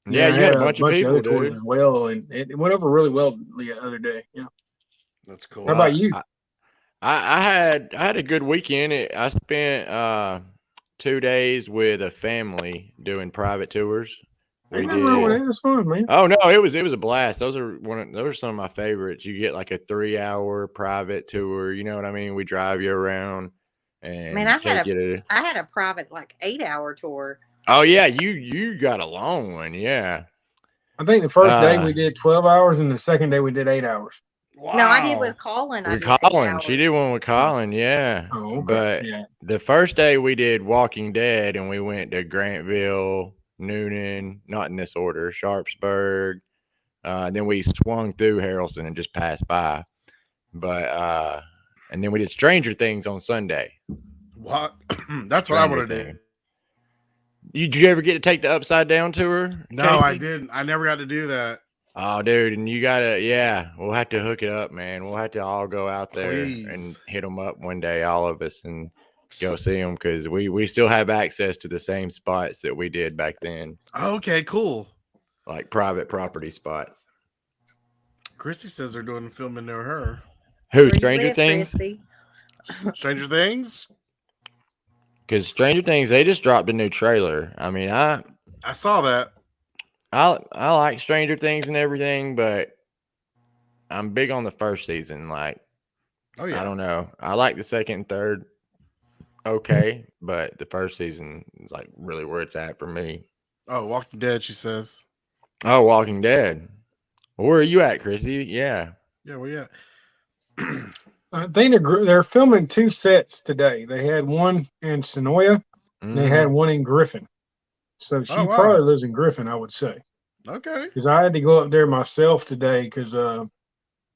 Yeah, And you I had a bunch of people, other tours dude. as well, and it went over really well the other day. Yeah. That's cool. How about you? I had a good weekend. I spent 2 days with a family doing private tours. We Ain't nothing wrong with did. that. It's fun, man. Oh no, it was a blast. Those are some of my favorites. You get like a 3-hour private tour. You know what I mean? We drive you around and Man, I had take you to. I had a private 8-hour tour. Oh yeah, you got a long one. Yeah. I think the first day we Uh, did 12 hours, and the second day we did 8 hours. Wow. No, I did with Colin. I With did 8 Colin, she hours. did one with Colin. Yeah. Oh, okay. But yeah. the first day we did Walking Dead, and we went to Grantville, Noonan, not in this order, Sharpsburg. Then we swung through Harrelson and just passed by. But and then we did Stranger Things on Sunday. What? That's what I Stranger want to do. Things. Did you ever get to take the Upside Down tour? No, Casey? I didn't. I never got to do that. Oh, dude, and you gotta, yeah, we'll have to hook it up, man. We'll have to all go out there and Please. hit them up one day, all of us, and go see them because we still have access to the same spots that we did back then, Okay, cool. like private property spots. Chrissy says they're doing filming near her. Who, Where you Stranger live, Things? Christy? Stranger Things. Because Stranger Things, they just dropped a new trailer. I mean, I saw that. like Stranger Things and everything, but I'm big on the first season. Like, Oh yeah. I don't know. I like the second and third. Okay, but the first season is like really where it's at for me. Oh, Walking Dead. She says. Oh, Walking Dead. Where are you at, Chrissy? Yeah. Yeah, where you at? I think they're filming 2 sets today. They had one in Sonoya, and they had one in Griffin. So she Oh, wow. probably lives in Griffin, I would say. Okay. Because I had to go up there myself today because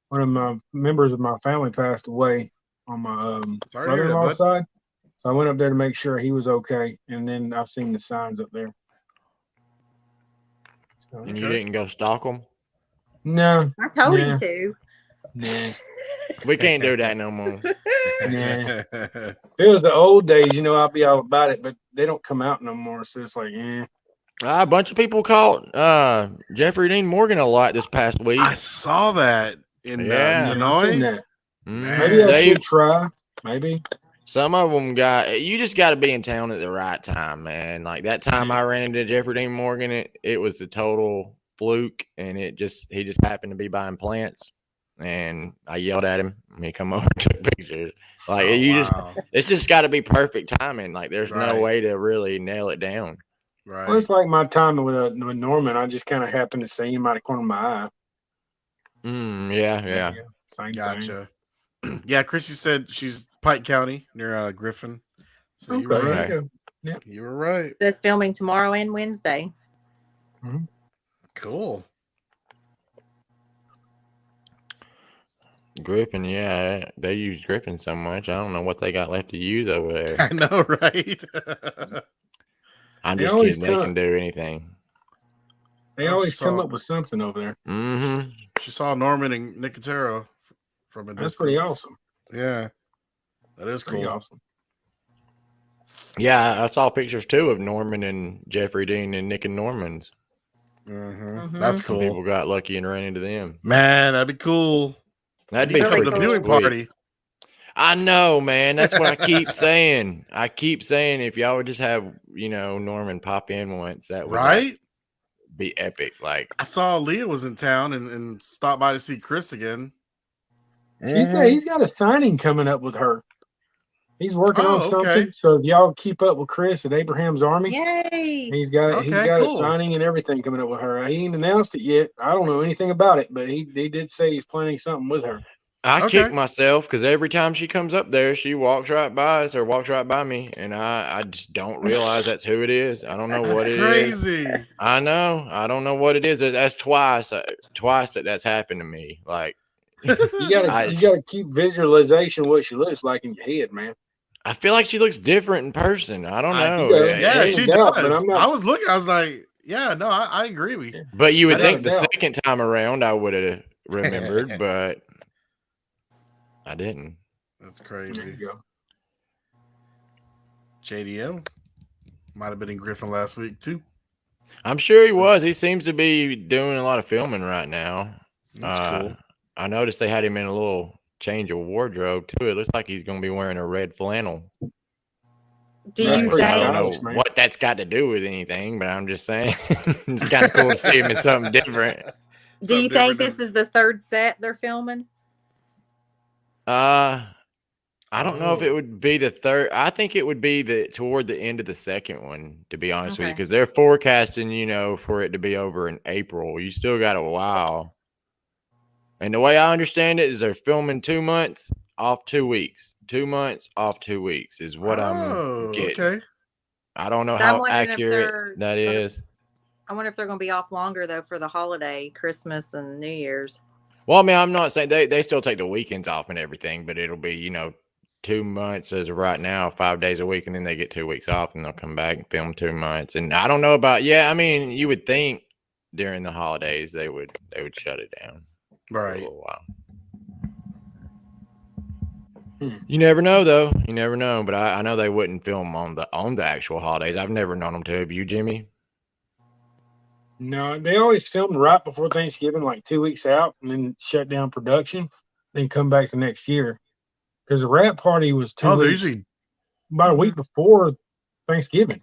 one of my members of my family passed away on my Sorry to hear that, brother-in-law's bud. side. So I went up there to make sure he was okay, and then I've seen the signs up there. So, And you didn't go stalk them? no, I told Yeah. him to. nah. We can't do that no more. Nah. If it was the old days, I'd be all about it, but they don't come out no more. So it's like, A bunch of people caught Jeffrey Dean Morgan a lot this past week. I saw that in Yeah. I've seen Sonoy. that. Mhm. Maybe I They- should try. Maybe. Some of them you just got to be in town at the right time, man. Like that time I ran into Jeffrey Dean Morgan, it was a total fluke, and he just happened to be buying plants, and I yelled at him, and he come over and took pictures. Like wow. it's just got to be perfect timing. Like there's Right. no way to really nail it down. Right. Well, it's like my time with Norman. I just kind of happened to see him out of the corner of my eye. Yeah. Same thing. Gotcha. Yeah, Chrissy said she's Pike County near Griffin. So you were Okay, right. there you go. You were right. That's filming tomorrow and Wednesday. Cool. Griffin, yeah, they use Griffin so much. I don't know what they got left to use over there. I know, right? I'm They just always kidding. They come- can do anything. They Oh, always she come saw- up with something over there. Mm-hmm. She saw Norman and Nicotero from a distance. That's pretty awesome. Yeah. That is Pretty cool. awesome. Yeah, I saw pictures too of Norman and Jeffrey Dean and Nick and Norman's. Mhm. Mhm. That's Some cool. people got lucky and ran into them. Man, that'd be cool. That'd You be come to pretty the cool. viewing sweet. party. I know, man. That's what I keep saying. I keep saying if y'all would just have, Norman pop in once, that would Right? be epic. Like, I saw Leah was in town and stopped by to see Chris again. He's got a signing coming up with her. He's working on Oh, something. okay. So if y'all keep up with Chris at Abraham's Army, Yay! he's got Okay, a cool. signing and everything coming up with her. He ain't announced it yet. I don't know anything about it, but he did say he's planning something with her. I Okay. kick myself because every time she comes up there, she walks right by us or walks right by me, and I just don't realize that's who it is. I don't know That's what it is. crazy. I know. I don't know what it is. That's twice that's happened to me. Like, You gotta I- you gotta keep visualization of what she looks like in your head, man. I feel like she looks different in person. I don't I know. do. Yeah, ain't she doubt, does. but I'm not- I was looking. I was like, yeah, no, I agree with you. But you would I think don't the doubt. second time around I would have remembered, but I didn't. That's There crazy. you go. JDM might have been in Griffin last week too. I'm sure he was. He seems to be doing a lot of filming right now. That's cool. I noticed they had him in a little change of wardrobe too. It looks like he's going to be wearing a red flannel. Do That's you pretty I think? don't stylish, know man. what that's got to do with anything, but I'm just saying it's kind of cool to see him in something different. Do you Something think different this is the third set they're filming? I don't know if it Oh. would be the third. I think it would be toward the end of the second one, to be honest with you, Okay. because they're forecasting, for it to be over in April. You still got a while. And the way I understand it is they're filming 2 months, off 2 weeks. 2 months, off 2 weeks is what I'm getting. Okay. I don't know So I'm how wondering if accurate they're that gonna- is. I wonder if they're going to be off longer though for the holiday, Christmas and New Year's. Well, I mean, I'm not saying they still take the weekends off and everything, but it'll be, 2 months as of right now, 5 days a week, and then they get 2 weeks off and they'll come back and film 2 months. And I don't know about, I mean, you would think during the holidays they would shut it down for a Right. little while. Hmm. You never know, though. You never know. But I know they wouldn't film on the actual holidays. I've never known them to. Have you, Jimmy? No, they always film right before Thanksgiving, like 2 weeks out, and then shut down production, then come back the next year. Because the wrap party was 2 Oh, they're weeks, usually about a week before Thanksgiving.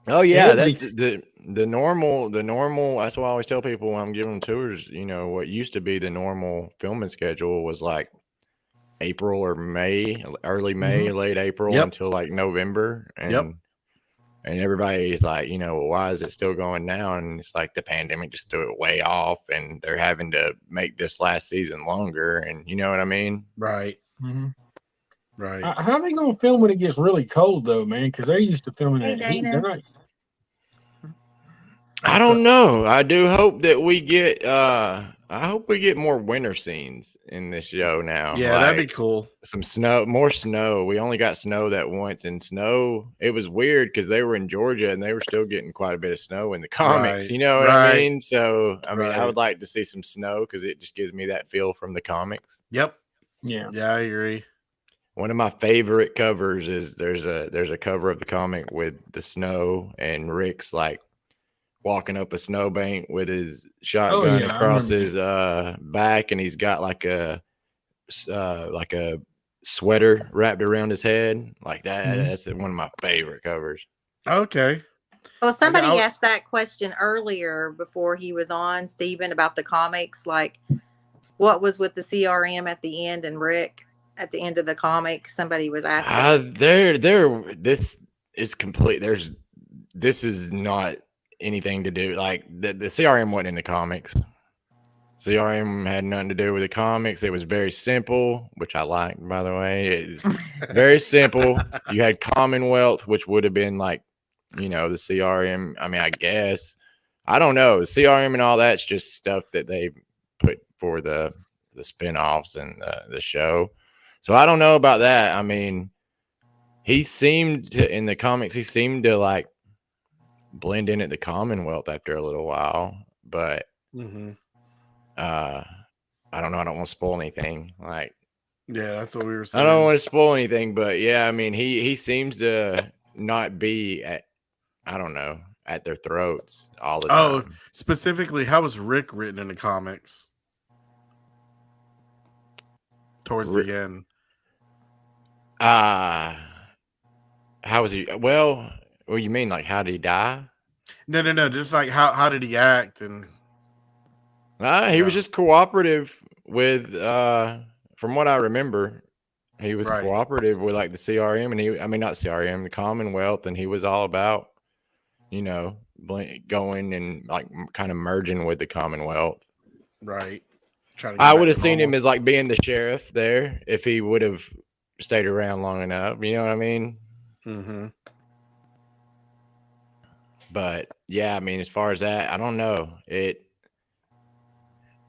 Oh yeah, would be- that's the normal. That's why I always tell people when I'm giving them tours. What used to be the normal filming schedule was like April or May, early May, late April Yep. until like November, and Yep. and everybody's like, well, why is it still going now? And it's like the pandemic just threw it way off, and they're having to make this last season longer, and you know what I mean? right. Mm-hmm. Right. How are they gonna film when it gets really cold though, man? Because they're used to filming Hey, in the heat. Dana. They're not. I don't know. I do hope that we get I hope we get more winter scenes in this show now. Yeah, that'd be Like cool. some snow, more snow. We only got snow that once, and snow. It was weird because they were in Georgia and they were still getting quite a bit of snow in the comics. Right, You know what I right, mean? So I mean, I right. would like to see some snow because it just gives me that feel from the comics. Yep. Yeah. Yeah, I agree. One of my favorite covers is there's a cover of the comic with the snow and Rick's like walking up a snowbank with his shotgun yeah, I across remember his back, and he's got like a sweater wrapped around his head like that. Mhm. That's one of my favorite covers. Okay. Well, somebody I'll- asked that question earlier before he was on, Stephen, about the comics. Like, what was with the CRM at the end and Rick at the end of the comic? Somebody was asking. This is complete. This is not anything to do like the CRM wasn't in the comics. CRM had nothing to do with the comics. It was very simple, which I liked, by the way. It's very simple. You had Commonwealth, which would have been like, you know, the CRM. I mean, I guess I don't know. CRM and all that's just stuff that they put for the spinoffs and the show. So I don't know about that. I mean, he seemed to in the comics. He seemed to like blend in at the Commonwealth after a little while, but Mhm. I don't know. I don't want to spoil anything. Like, Yeah, that's what we were I saying. don't want to spoil anything, but yeah, I mean, he seems to not be at, I don't know, at their throats all the Oh, time. specifically, how was Rick written in the comics? Towards Rick- the end. How was he? Well, what you mean? Like, how did he die? No. Just like how did he act? And He was Yeah. just cooperative with, from what I remember, he was Right. cooperative with like the CRM and I mean, not CRM, the Commonwealth, and he was all about, you know, going and like kind of merging with the Commonwealth. right. Trying to get I back would have to seen him normal. as like being the sheriff there if he would have stayed around long enough. You know what I mean? Mhm. But yeah, I mean, as far as that, I don't know.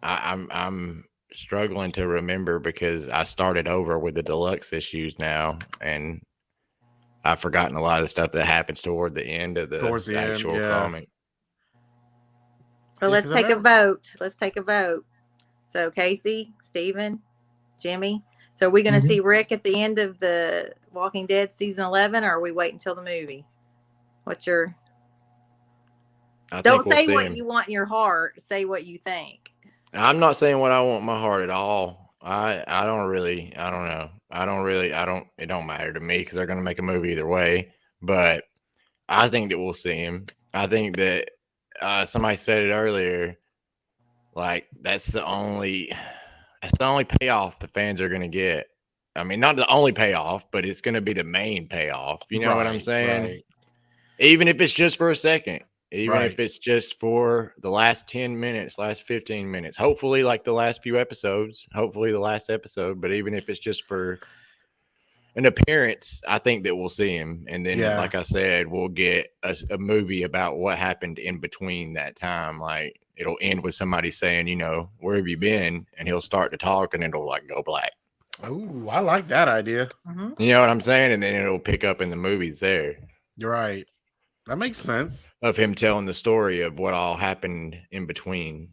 I'm struggling to remember because I started over with the deluxe issues now, and I've forgotten a lot of the stuff that happens toward the end of Towards the end, actual yeah. comic. Well, Yeah, let's 'cause I take a remember- vote. Let's take a vote. So, Casey, Stephen, Jimmy. So, are we going to Mhm. see Rick at the end of the Walking Dead season 11, or are we waiting until the movie? What's your? I Don't think we'll say see what him. you want in your heart. Say what you think. I'm not saying what I want in my heart at all. I don't know. It don't matter to me because they're going to make a movie either way. But I think that we'll see him. I think that somebody said it earlier. Like that's the only payoff the fans are going to get. I mean, not the only payoff, but it's going to be the main payoff. You know what I'm Right, saying? right. Even if it's just for a second, even Right. if it's just for the last 10 minutes, last 15 minutes, hopefully like the last few episodes, hopefully the last episode, but even if it's just for an appearance, I think that we'll see him. And then, Yeah. like I said, we'll get a movie about what happened in between that time. Like it'll end with somebody saying, you know, where have you been? And he'll start to talk and it'll like go black. Oh, I like that idea. Mhm. You know what I'm saying? And then it'll pick up in the movies there You're right. That makes sense. of him telling the story of what all happened in between.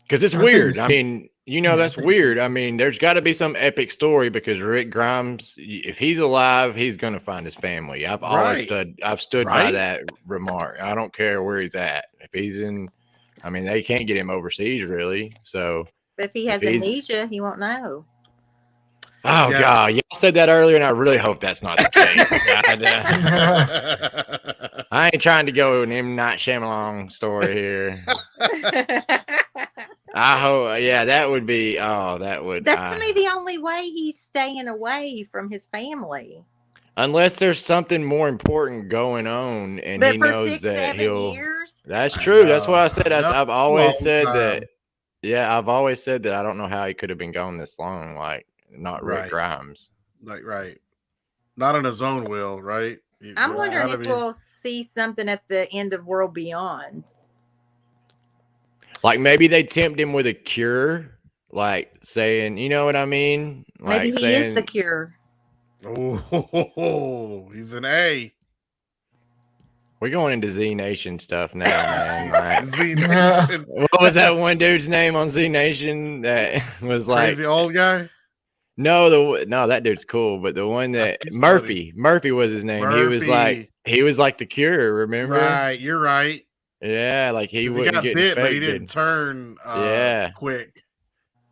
Because it's I think weird. it's- I mean, you know, Yeah, I that's think it's- weird. I mean, there's got to be some epic story because Rick Grimes, if he's alive, he's going to find his family. I've always Right. stood by Right? that remark. I don't care where he's at. If he's in, I mean, they can't get him overseas really. So, But if he has If he's- amnesia, he won't know. oh Yeah. God, y'all said that earlier, and I really hope that's not the case. I ain't trying to go an M. Night Shyamalan story here. I hope, yeah, that would be. Oh, that would. That's to me the only way he's staying away from his family. Unless there's something more important going on, and But he for knows 6, that 7 he'll. years, That's I true. That's know. what I said. I know. I've always Long said time. that. Yeah, I've always said that. I don't know how he could have been gone this long. Like not Rick Right. Grimes. Like, right. Not on his own will, right? I'm There's wondering gotta if be- we'll see something at the end of World Beyond. Like maybe they tempt him with a cure, like saying, you know what I mean? Like Maybe he saying, is the cure. Oh, he's an A. we're going into Z Nation stuff now, man. Like, Z Nation. what was that one dude's name on Z Nation that was like Crazy old guy. no, that dude's cool, but the one that He's Murphy was his name. He was like the cure, remember? Right, you're right. Yeah, like he 'Cause wouldn't got get bit, but he infected. didn't turn Yeah. quick.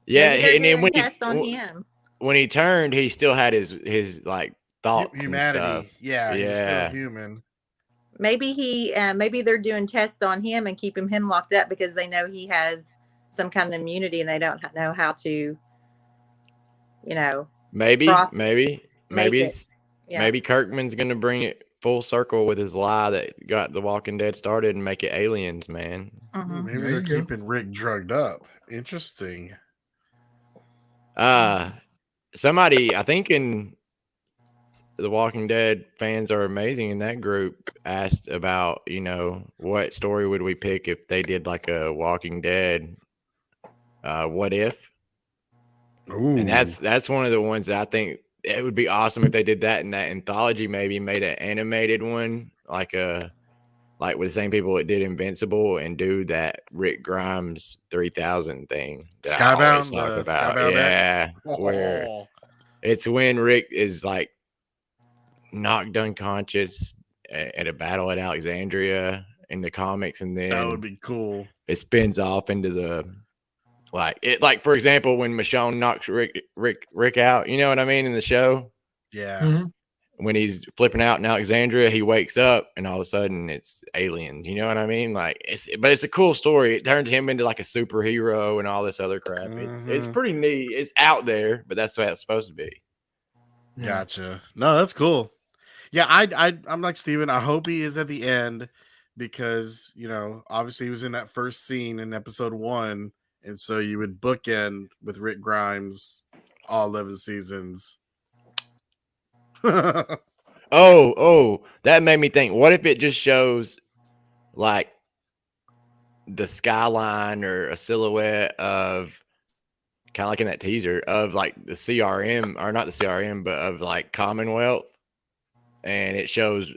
Yeah, Maybe they're and then doing when tests on he him. when he turned, he still had his like thoughts Humanity. and stuff. Yeah, he's Yeah. still human. Maybe they're doing tests on him and keeping him locked up because they know he has some kind of immunity and they don't know how to, you know, Maybe make it. Yeah. maybe Kirkman's gonna bring it full circle with his lie that got The Walking Dead started and make it aliens, man. Mhm. Maybe There they're you go. keeping Rick drugged up. Interesting. Somebody, I think in The Walking Dead fans are amazing in that group asked about, you know, what story would we pick if they did like a Walking Dead what if? Ooh. And that's one of the ones that I think it would be awesome if they did that in that anthology, maybe made an animated one, like with the same people that did Invincible and do that Rick Grimes 3000 thing. That I always Skybound. talk about. Skybound Yeah. X. Where Oh. it's when Rick is like knocked unconscious at a battle at Alexandria in the comics, and That then would be cool. it spins off into the for example, when Michonne knocks Rick out, you know what I mean, in the show, Yeah. Mhm. when he's flipping out in Alexandria, he wakes up and all of a sudden it's aliens. You know what I mean? Like it's a cool story. It turns him into like a superhero and all this other crap. It's Mhm. pretty neat. It's out there, but that's what it's supposed to be. Yeah. Gotcha. No, that's cool. Yeah, I'm like Steven. I hope he is at the end because, you know, obviously he was in that first scene in episode 1. And so you would bookend with Rick Grimes all 11 seasons. Oh, that made me think. What if it just shows like the skyline or a silhouette of kind of like in that teaser of like the CRM, or not the CRM, but of like Commonwealth. And it shows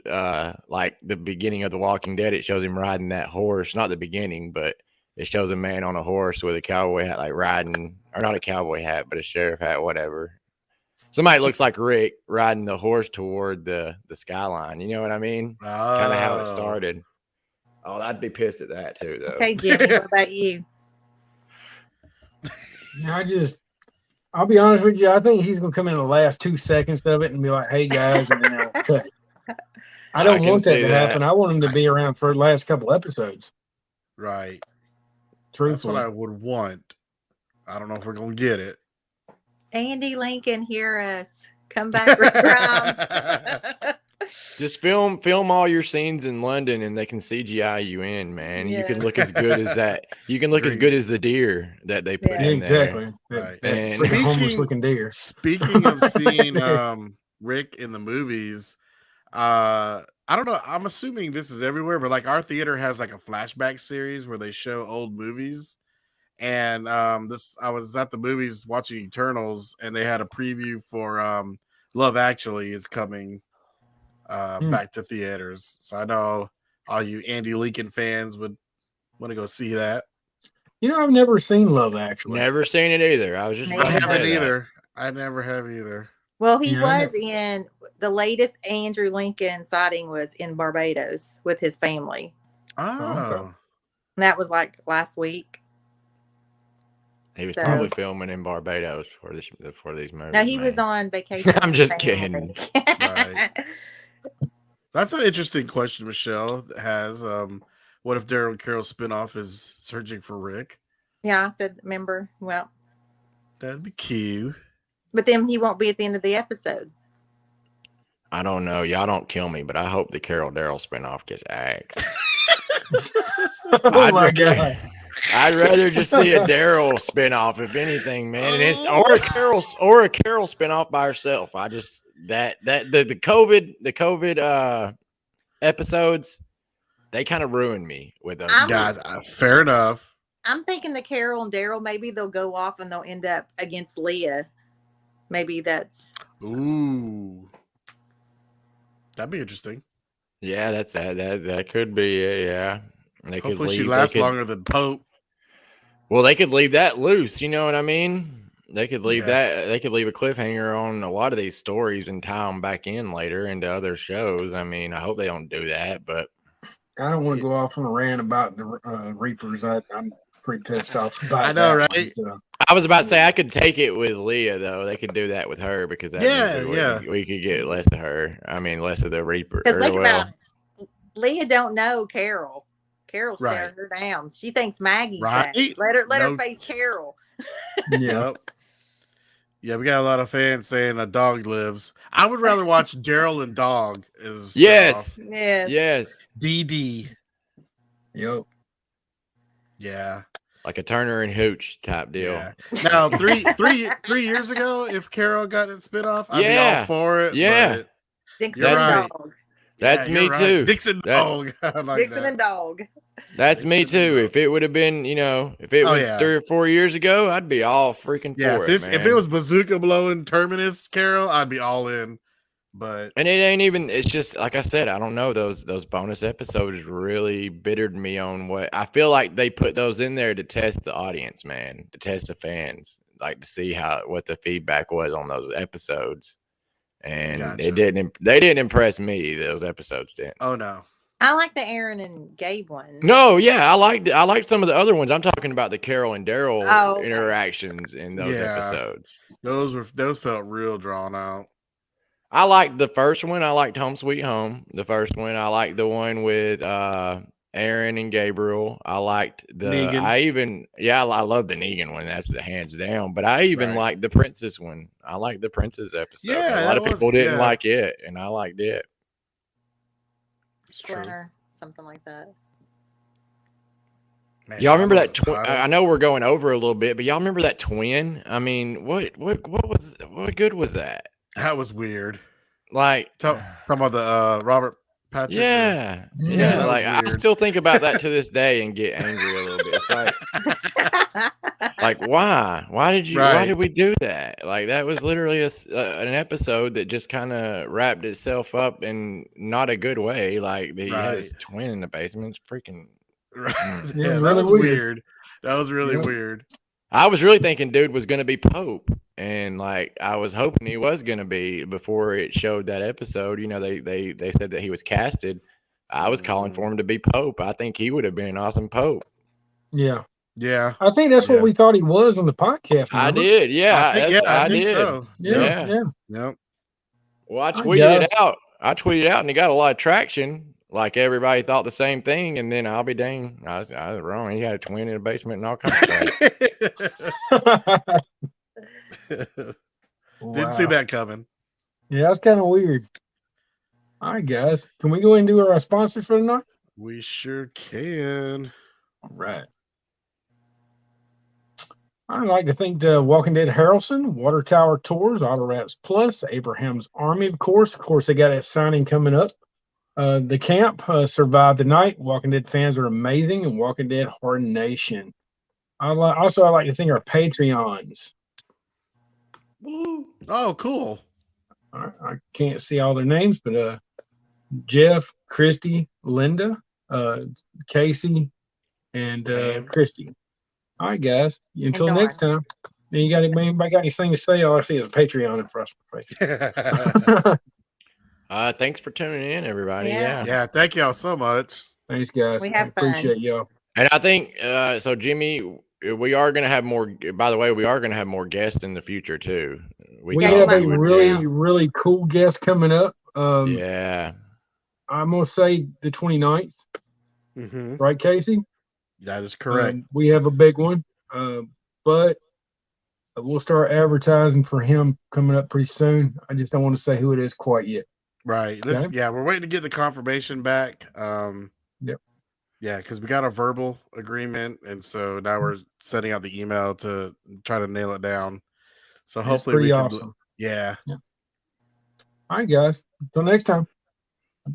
like the beginning of The Walking Dead. It shows him riding that horse, not the beginning, but it shows a man on a horse with a cowboy hat, like riding, or not a cowboy hat, but a sheriff hat, whatever. Somebody looks like Rick riding the horse toward the skyline. You know what I mean? Kind of how it started. Oh, I'd be pissed at that too, though. Okay, Jimmy, what about you? I'll be honest with you. I think he's gonna come in the last 2 seconds of it and be like, "Hey guys," and then I'll cut. I don't can want that see to that. happen. I want him to be around for the last couple episodes. Right. That's Truthfully. what I would want. I don't know if we're going to get it. Andy Lincoln, hear us. Come back, Rick Grimes. Just film all your scenes in London, and they can CGI you in, man. You can look as good as that. You can look as good as the deer that they put Yeah. Yeah, in there. exactly. Right. That And- freaking homeless looking deer. Speaking of seeing Rick in the movies, I don't know. I'm assuming this is everywhere, but like our theater has like a flashback series where they show old movies. And I was at the movies watching Eternals, and they had a preview for Love Actually is coming back to theaters. So I know all you Andy Lincoln fans would want to go see that. You know, I've never seen Love Actually. Never seen it either. I was just Me I about to haven't say that. either. I never have either. Well, he Yeah, I was in the latest Andrew Lincoln sighting was in Barbados with his family. Oh, And that was like last week. He was So- probably filming in Barbados for these movies. No, he was man. on vacation. I'm with just his kidding. family. Right. That's an interesting question Michelle has. What if Daryl Carroll spinoff is searching for Rick? Yeah, I said, remember? Well, That'd be cute. but then he won't be at the end of the episode. I don't know. Y'all don't kill me, but I hope the Carol Daryl spinoff gets axed. Oh my god. I'd rather just see a Daryl spinoff, if anything, man. And it's or a Carol spinoff by herself. that the COVID episodes, they kind of ruined me with those. God, fair enough. I'm thinking that Carol and Daryl, maybe they'll go off and they'll end up against Leah. Maybe that's. Ooh, that'd be interesting. Yeah, that could be it. Yeah, they Hopefully, could she leave, lasts they could, longer than Pope. Well, they could leave that loose. You know what I mean? They could leave Yeah. that. They could leave a cliffhanger on a lot of these stories and tie them back in later into other shows. I mean, I hope they don't do that, but I don't want to go off on a rant about the Reapers. I'm pretty pissed off about I know, that right? one, so. I was about to say I could take it with Leah though. They could do that with her because that means Yeah. we could get less of her. I mean, less of the Reaper. Because think well, about it. Leah don't know Carol. Carol's staring her down. She thinks Maggie's Right. that. Let her No. face Carol. Yeah. Yep. Yeah, we got a lot of fans saying a dog lives. I would rather watch Daryl and Dog as yes, Yes. DD. Yep. Yeah. like a Turner and Hooch type deal. Yeah. Now, three years ago, if Carol got it spin off, I'd be Yeah. all for it. Yeah. but Dixon You're and right. Dog. That's you're me right. too. Dixon Dog. I like Dixon that. and Dog. That's me Dixon too. Dog. If it would have been, if it Oh, was yeah. 3 or 4 years ago, I'd be all freaking Yeah, for if it. it Man. was bazooka blowing Terminus Carol, I'd be all in. But And it ain't even. It's just like I said. I don't know. Those bonus episodes really bittered me on what I feel like they put those in there to test the audience, man, to test the fans, like to see what the feedback was on those episodes. And Gotcha. They didn't impress me. Those episodes didn't. oh no, I like the Aaron and Gabe one. No, yeah, I liked some of the other ones. I'm talking about the Carol and Daryl Oh, okay. interactions in those Yeah. episodes. those felt real drawn out. I liked the first one. I liked Home Sweet Home. The first one. I liked the one with Aaron and Gabriel. I liked the. Negan. I love the Negan one. That's the hands down. But I even Right. liked the Princess one. I liked the Princess episode. Yeah, a lot of that was- people didn't yeah. like it, and I liked it. It's true. Splinter, something like that. Man, Y'all remember those that twin? titles. I know we're going over a little bit, but y'all remember that twin? I mean, what good was that? That was weird. Like, Talking about the Robert Patrick. yeah, Yeah, that was like I weird. still think about that to this day and get angry a little bit. It's like why? Why did Right. we do that? Like that was literally an episode that just kind of wrapped itself up in not a good way. Like he had his Right. twin in the basement. It's freaking. Right. Yeah, Yeah, that really was weird. weird. That was really Yeah. weird. I was really thinking dude was going to be Pope. And like I was hoping he was going to be before it showed that episode. They said that he was casted. I was calling for him to be Pope. I think he would have been an awesome Pope. Yeah. Yeah. I think that's Yeah. what we thought he was on the podcast. I remember? did. Yeah, I think did. so. Yeah. Yeah. Yep. Well, I I tweeted guess. it out. And it got a lot of traction. Like everybody thought the same thing, and then I'll be dang, I was wrong. He had a twin in the basement and all kinds of stuff. Didn't see that coming. Yeah, that's kind of weird. All right, guys. Can we go ahead and do our sponsors for the night? We sure can. All right. I'd like to thank the Walking Dead Harrelson, Water Tower Tours, Auto Rats Plus, Abraham's Army, of course. Of course, they got a signing coming up. The camp survived the night. Walking Dead fans are amazing, and Walking Dead Hard Nation. I'd like to thank our Patreons. Oh, cool. I can't see all their names, but Jeff, Christy, Linda, Casey, and Christy. All right, guys. Until Dawn. next time. Then anybody got anything to say? All I see is a Patreon in front of my face. Thanks for tuning in, everybody. Yeah. Yeah, thank y'all so much. Thanks, guys. We have I appreciate y'all. And I think so, Jimmy. We are going to have more. By the way, we are going to have more guests in the future too. We Yeah, have a you might- really cool guest coming up. Yeah. I'm gonna say the 29th, Mm-hmm. right, Casey? That is correct. We have a big one, but we'll start advertising for him coming up pretty soon. I just don't want to say who it is quite yet. Right. Okay. Yeah, we're waiting to get the confirmation back. Yep. Yeah, because we got a verbal agreement, and so now we're sending out the email to try to nail it down. So It's hopefully we pretty can. awesome. Yeah. All right, guys. Until next time.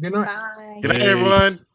Good night. Bye. Good night, Peace. everyone.